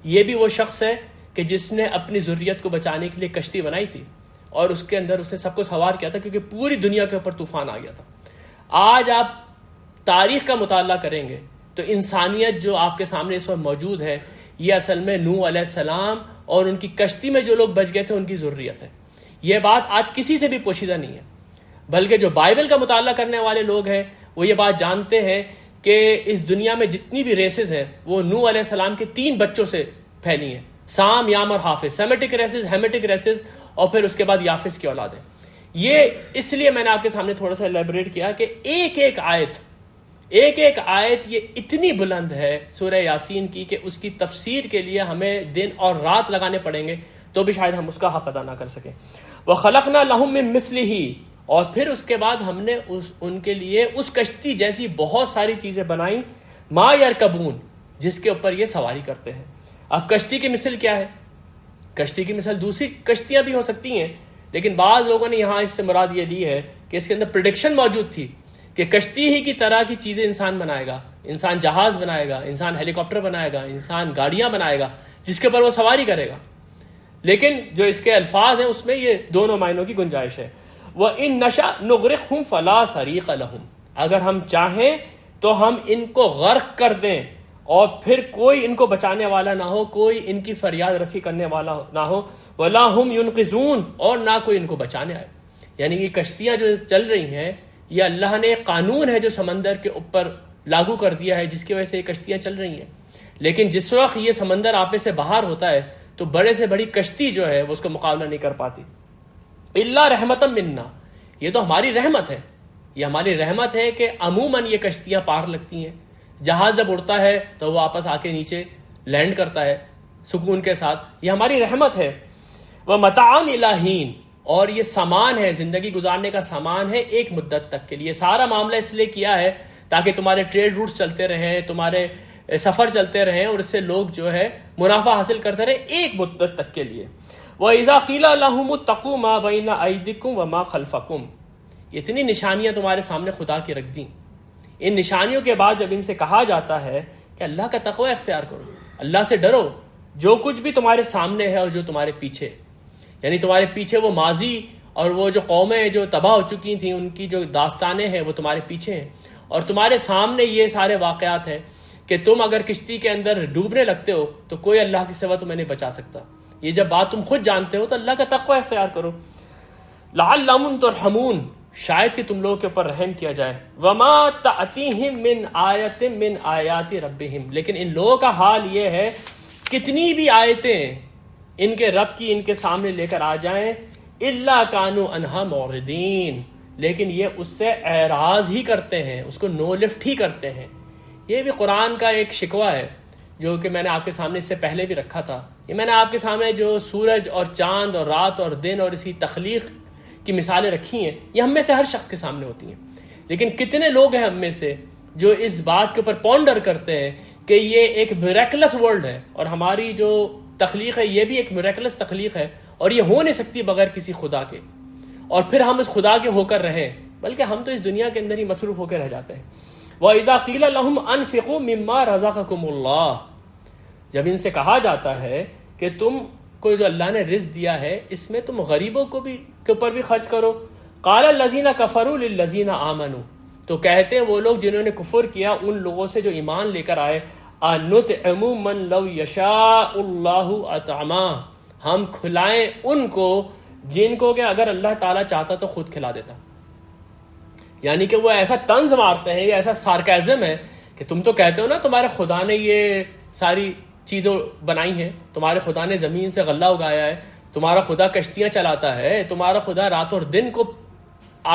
یہ بھی وہ شخص ہے کہ جس نے اپنی ذریت کو بچانے کے لیے کشتی بنائی تھی، اور اس کے اندر اس نے سب کو سوار کیا تھا کیونکہ پوری دنیا کے اوپر طوفان آ گیا تھا۔ آج آپ تاریخ کا مطالعہ کریں گے تو انسانیت جو آپ کے سامنے اس وقت موجود ہے، یہ اصل میں نوح علیہ السلام اور ان کی کشتی میں جو لوگ بچ گئے تھے ان کی ذریت ہے۔ یہ بات آج کسی سے بھی پوشیدہ نہیں ہے، بلکہ جو بائبل کا مطالعہ کرنے والے لوگ ہیں وہ یہ بات جانتے ہیں کہ اس دنیا میں جتنی بھی ریسز ہیں وہ نوح علیہ السلام کے 3 بچوں سے پھیلی ہیں، سام، یام اور حافظ، سیمیٹک ریسز، ہیمیٹک ریسز، اور پھر اس کے بعد یافس کی اولاد ہے۔ یہ اس لیے میں نے آپ کے سامنے تھوڑا سا ایلیبریٹ کیا کہ ایک ایک آیت یہ اتنی بلند ہے سورہ یاسین کی کہ اس کی تفسیر کے لیے ہمیں دن اور رات لگانے پڑیں گے تو بھی شاید ہم اس کا حق ادا نہ کر سکیں۔ وَخَلَقْنَا لَهُم مِّن مِّثْلِهِ، اور پھر اس کے بعد ہم نے ان کے لیے اس کشتی جیسی بہت ساری چیزیں بنائیں، ما یرکبون، جس کے اوپر یہ سواری کرتے ہیں۔ اب کشتی کی مثل کیا ہے؟ کشتی کی مثل دوسری کشتیاں بھی ہو سکتی ہیں، لیکن بعض لوگوں نے یہاں اس سے مراد یہ لی ہے کہ اس کے اندر پریڈکشن موجود تھی کہ کشتی ہی کی طرح کی چیزیں انسان بنائے گا، انسان جہاز بنائے گا، انسان ہیلی کاپٹر بنائے گا، انسان گاڑیاں بنائے گا جس کے اوپر وہ سواری کرے گا۔ لیکن جو اس کے الفاظ ہیں اس میں یہ دونوں معنوں کی گنجائش ہے۔ وَإِن نَشَأْ نُغْرِقْهُمْ فَلَا صَرِيقَ لَهُمْ، اگر ہم چاہیں تو ہم ان کو غرق کر دیں اور پھر کوئی ان کو بچانے والا نہ ہو، کوئی ان کی فریاد رسی کرنے والا نہ ہو، وَلَا هُمْ يُنْقِذُونَ، اور نہ کوئی ان کو بچانے آئے۔ یعنی یہ کشتیاں جو چل رہی ہیں یہ اللہ نے ایک قانون ہے جو سمندر کے اوپر لاگو کر دیا ہے جس کی وجہ سے یہ کشتیاں چل رہی ہیں، لیکن جس وقت یہ سمندر آپے سے باہر ہوتا ہے تو بڑے سے بڑی کشتی جو ہے وہ اس کو مقابلہ نہیں کر پاتی۔ الا رحمتا منا، یہ تو ہماری رحمت ہے، یہ ہماری رحمت ہے کہ عموماً یہ کشتیاں پار لگتی ہیں۔ جہاز جب اڑتا ہے تو وہ واپس آ کے نیچے لینڈ کرتا ہے سکون کے ساتھ، یہ ہماری رحمت ہے۔ وَمَتَاعًا إِلَىٰ حِينٍ، اور یہ سامان ہے، زندگی گزارنے کا سامان ہے ایک مدت تک کے لیے۔ سارا معاملہ اس لیے کیا ہے تاکہ تمہارے ٹریڈ روٹس چلتے رہیں، تمہارے سفر چلتے رہیں، اور اس سے لوگ جو ہے منافع حاصل کرتے رہیں ایک مدت تک کے لیے۔ وَإِذَا قِيلَ لَهُمُ اتَّقُوا مَا بَيْنَ أَيْدِيكُمْ وَمَا خَلْفَكُمْ، اتنی نشانیاں تمہارے سامنے خدا کی رکھ دیں۔ ان نشانیوں کے بعد جب ان سے کہا جاتا ہے کہ اللہ کا تقوی اختیار کرو، اللہ سے ڈرو، جو کچھ بھی تمہارے سامنے ہے اور جو تمہارے پیچھے، یعنی تمہارے پیچھے وہ ماضی اور وہ جو قومیں جو تباہ ہو چکی تھیں ان کی جو داستانیں ہیں وہ تمہارے پیچھے ہیں، اور تمہارے سامنے یہ سارے واقعات ہیں کہ تم اگر کشتی کے اندر ڈوبنے لگتے ہو تو کوئی اللہ کے سوا تمہیں نہیں بچا سکتا۔ یہ جب بات تم خود جانتے ہو تو اللہ کا تقوی اختیار کرو۔ لعلہم ترحمون، شاید کہ تم لوگوں کے اوپر رحم کیا جائے۔ وما تأتیہم من آیت من آیات ربہم، لیکن ان لوگوں کا حال یہ ہے کتنی بھی آیتیں ان کے رب کی ان کے سامنے لے کر آ جائیں، الا کانوا عنہا معرضین، لیکن یہ اس سے اعراض ہی کرتے ہیں، اس کو نو لفٹ ہی کرتے ہیں۔ یہ بھی قرآن کا ایک شکوہ ہے جو کہ میں نے آپ کے سامنے اس سے پہلے بھی رکھا تھا۔ یہ میں نے آپ کے سامنے جو سورج اور چاند اور رات اور دن اور اسی تخلیق کی مثالیں رکھی ہیں، یہ ہم میں سے ہر شخص کے سامنے ہوتی ہیں، لیکن کتنے لوگ ہیں ہم میں سے جو اس بات کے اوپر پونڈر کرتے ہیں کہ یہ ایک میریکلس ورلڈ ہے اور ہماری جو تخلیق ہے یہ بھی ایک میریکلس تخلیق ہے اور یہ ہو نہیں سکتی بغیر کسی خدا کے، اور پھر ہم اس خدا کے ہو کر رہیں، بلکہ ہم تو اس دنیا کے اندر ہی مصروف ہو کے رہ جاتے ہیں۔ وَإِذَا قِيلَ لَهُمْ أَنفِقُوا مِمَّا رَزَقَكُمُ اللَّهُ، جب ان سے کہا جاتا ہے کہ تم کو جو اللہ نے رزق دیا ہے اس میں تم غریبوں کو بھی کے اوپر بھی خرچ کرو، قَالَ الَّذِينَ كَفَرُوا لِلَّذِينَ آمَنُوا، تو کہتے ہیں وہ لوگ جنہوں نے کفر کیا ان لوگوں سے جو ایمان لے کر آئے، أَنُطْعِمُ مَن لَوْ يَشَاءُ اللَّهُ أَطْعَمَهُ، ہم کھلائیں ان کو جن کو کہ اگر اللہ تعالیٰ چاہتا تو خود کھلا دیتا۔ یعنی کہ وہ ایسا طنز مارتے ہیں، یہ ایسا سارکیزم ہے کہ تم تو کہتے ہو نا تمہارے خدا نے یہ ساری چیزیں بنائی ہیں، تمہارے خدا نے زمین سے غلہ اگایا ہے، تمہارا خدا کشتیاں چلاتا ہے، تمہارا خدا رات اور دن کو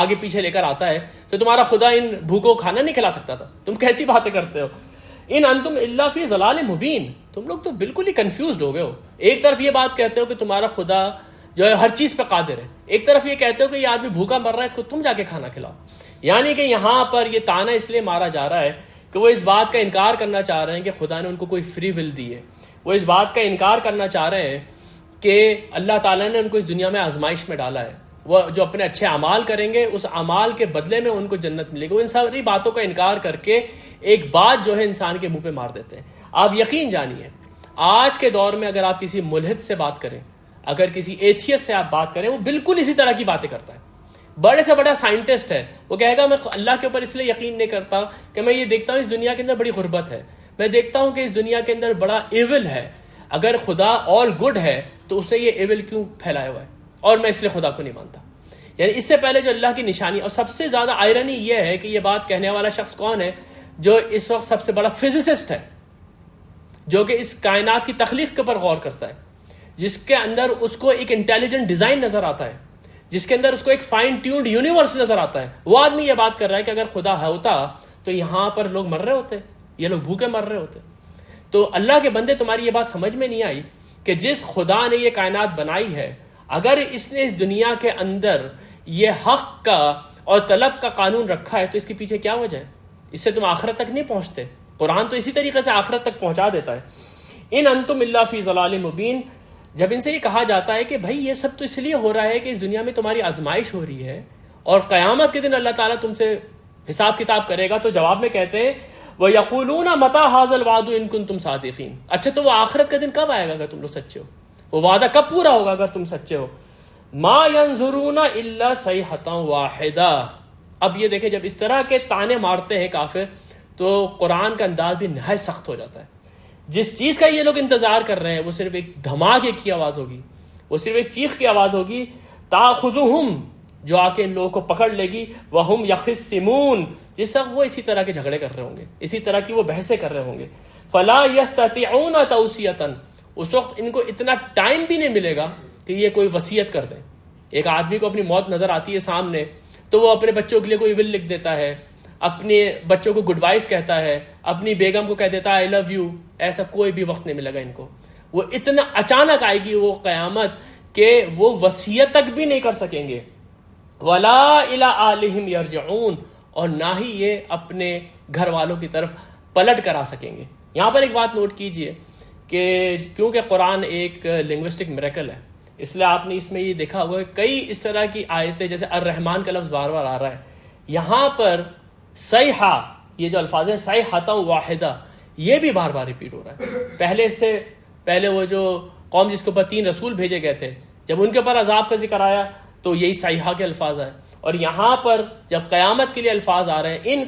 آگے پیچھے لے کر آتا ہے، تو تمہارا خدا ان بھوکوں کو کھانا نہیں کھلا سکتا تھا؟ تم کیسی باتیں کرتے ہو؟ ان انتم الا فی ضلال مبین، تم لوگ تو بالکل ہی کنفیوزڈ ہو گئے ہو۔ ایک طرف یہ بات کہتے ہو کہ تمہارا خدا جو ہے ہر چیز پہ قادر ہے، ایک طرف یہ کہتے ہو کہ یہ آدمی بھوکا مر رہا ہے، اس کو تم جا کے کھانا کھلاؤ۔ یعنی کہ یہاں پر یہ تانا اس لیے مارا جا رہا ہے کہ وہ اس بات کا انکار کرنا چاہ رہے ہیں کہ خدا نے ان کو کوئی فری ول دی ہے، وہ اس بات کا انکار کرنا چاہ رہے ہیں کہ اللہ تعالیٰ نے ان کو اس دنیا میں آزمائش میں ڈالا ہے، وہ جو اپنے اچھے اعمال کریں گے اس اعمال کے بدلے میں ان کو جنت ملے گی۔ وہ ان ساری باتوں کا انکار کر کے ایک بات جو ہے انسان کے منہ پہ مار دیتے ہیں۔ آپ یقین جانیے آج کے دور میں اگر آپ کسی ملحد سے بات کریں، اگر کسی ایتھیسٹ سے آپ بات کریں، وہ بالکل اسی طرح کی باتیں کرتا ہے۔ بڑے سے بڑا سائنٹسٹ ہے، وہ کہے گا میں اللہ کے اوپر اس لیے یقین نہیں کرتا کہ میں یہ دیکھتا ہوں اس دنیا کے اندر بڑی غربت ہے، میں دیکھتا ہوں کہ اس دنیا کے اندر بڑا ایول ہے، اگر خدا آل گڈ ہے تو اس نے یہ ایول کیوں پھیلایا ہوا ہے، اور میں اس لیے خدا کو نہیں مانتا۔ یعنی اس سے پہلے جو اللہ کی نشانی، اور سب سے زیادہ آئرنی یہ ہے کہ یہ بات کہنے والا شخص کون ہے؟ جو اس وقت سب سے بڑا فزسسٹ ہے، جو کہ اس کائنات کی تخلیق کے اوپر غور کرتا ہے، جس کے اندر اس کو ایک انٹیلیجنٹ ڈیزائن نظر آتا ہے، جس کے اندر اس کو ایک فائن ٹیونڈ یونیورس نظر آتا ہے۔ وہ آدمی یہ بات کر رہا ہے کہ اگر خدا ہوتا تو یہاں پر لوگ مر رہے ہوتے، یہ لوگ بھوکے مر رہے ہوتے۔ تو اللہ کے بندے تمہاری یہ بات سمجھ میں نہیں آئی کہ جس خدا نے یہ کائنات بنائی ہے، اگر اس نے اس دنیا کے اندر یہ حق کا اور طلب کا قانون رکھا ہے تو اس کے پیچھے کیا وجہ ہے؟ اس سے تم آخرت تک نہیں پہنچتے۔ قرآن تو اسی طریقے سے آخرت تک پہنچا دیتا ہے۔ ان انتم الا فی ضلال مبین، جب ان سے یہ کہا جاتا ہے کہ بھائی یہ سب تو اس لیے ہو رہا ہے کہ اس دنیا میں تمہاری آزمائش ہو رہی ہے اور قیامت کے دن اللہ تعالیٰ تم سے حساب کتاب کرے گا، تو جواب میں کہتے ہیں وَيَقُولُونَ مَتَى هَذَا الْوَعْدُ إِن كُنتُمْ صَادِقِينَ، اچھا تو وہ آخرت کا دن کب آئے گا اگر تم لوگ سچے ہو؟ وہ وعدہ کب پورا ہوگا اگر تم سچے ہو؟ مَا يَنظُرُونَ إِلَّا صَيْحَةً وَاحِدَةً۔ اب یہ دیکھیں جب اس طرح کے تانے مارتے ہیں کافر تو قرآن کا انداز بھی نہایت سخت ہو جاتا ہے۔ جس چیز کا یہ لوگ انتظار کر رہے ہیں وہ صرف ایک دھماکے کی آواز ہوگی، وہ صرف ایک چیخ کی آواز ہوگی، تاخذہم، جو آ کے ان لوگوں کو پکڑ لے گی، وہم یخصمون، جس وقت وہ اسی طرح کے جھگڑے کر رہے ہوں گے، اسی طرح کی وہ بحثیں کر رہے ہوں گے۔ فلا یستطیعون توصیۃ، اس وقت ان کو اتنا ٹائم بھی نہیں ملے گا کہ یہ کوئی وصیت کر دیں۔ ایک آدمی کو اپنی موت نظر آتی ہے سامنے تو وہ اپنے بچوں کے لیے کوئی ول لکھ دیتا ہے، اپنے بچوں کو گڈ بائز کہتا ہے، اپنی بیگم کو کہہ دیتا ہے آئی لو یو۔ ایسا کوئی بھی وقت نہیں ملے گا ان کو، وہ اتنا اچانک آئے گی وہ قیامت کہ وہ وصیت تک بھی نہیں کر سکیں گے۔ وَلَا إِلَىٰ آلِهِمْ يَرْجِعُونَ، اور نہ ہی یہ اپنے گھر والوں کی طرف پلٹ کر آ سکیں گے۔ یہاں پر ایک بات نوٹ کیجئے کہ کیونکہ قرآن ایک لنگوسٹک میریکل ہے، اس لیے آپ نے اس میں یہ دیکھا ہوا ہے کئی اس طرح کی آیتیں، جیسے الرحمن کا لفظ بار بار آ رہا ہے، یہاں پر صیحہ، یہ جو الفاظ ہیں صیحۃ واحدہ، یہ بھی بار بار ریپیٹ ہو رہا ہے. پہلے وہ جو قوم جس کے اوپر 3 رسول بھیجے گئے تھے، جب ان کے اوپر عذاب کا ذکر آیا تو یہی صیحہ کے الفاظ آئے، اور یہاں پر جب قیامت کے لیے الفاظ آ رہے ہیں ان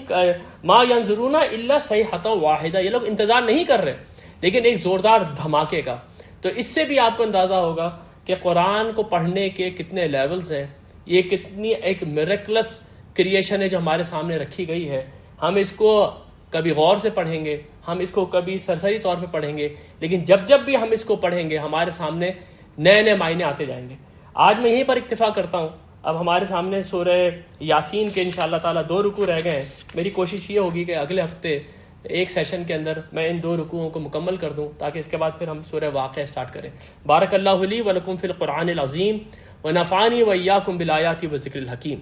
ما ینظرون الا صیحۃ واحدہ، یہ لوگ انتظار نہیں کر رہے لیکن ایک زوردار دھماکے کا. تو اس سے بھی آپ کو اندازہ ہوگا کہ قرآن کو پڑھنے کے کتنے لیولز ہیں، یہ کتنی ایک میریکلس کریشن ہے جو ہمارے سامنے رکھی گئی ہے. ہم اس کو کبھی غور سے پڑھیں گے، ہم اس کو کبھی سرسری طور پہ پڑھیں گے، لیکن جب بھی ہم اس کو پڑھیں گے ہمارے سامنے نئے نئے معنی آتے جائیں گے. آج میں یہیں پر اکتفا کرتا ہوں. اب ہمارے سامنے سورہ یاسین کے انشاءاللہ تعالی 2 رکوع رہ گئے ہیں. میری کوشش یہ ہوگی کہ اگلے ہفتے ایک سیشن کے اندر میں ان 2 رکوعوں کو مکمل کر دوں تاکہ اس کے بعد پھر ہم سورہ واقعہ سٹارٹ کریں. بارک اللہ لی ولکم فی القرآن العظیم ونفعنی وإیاکم بالآیات وذکر الحکیم.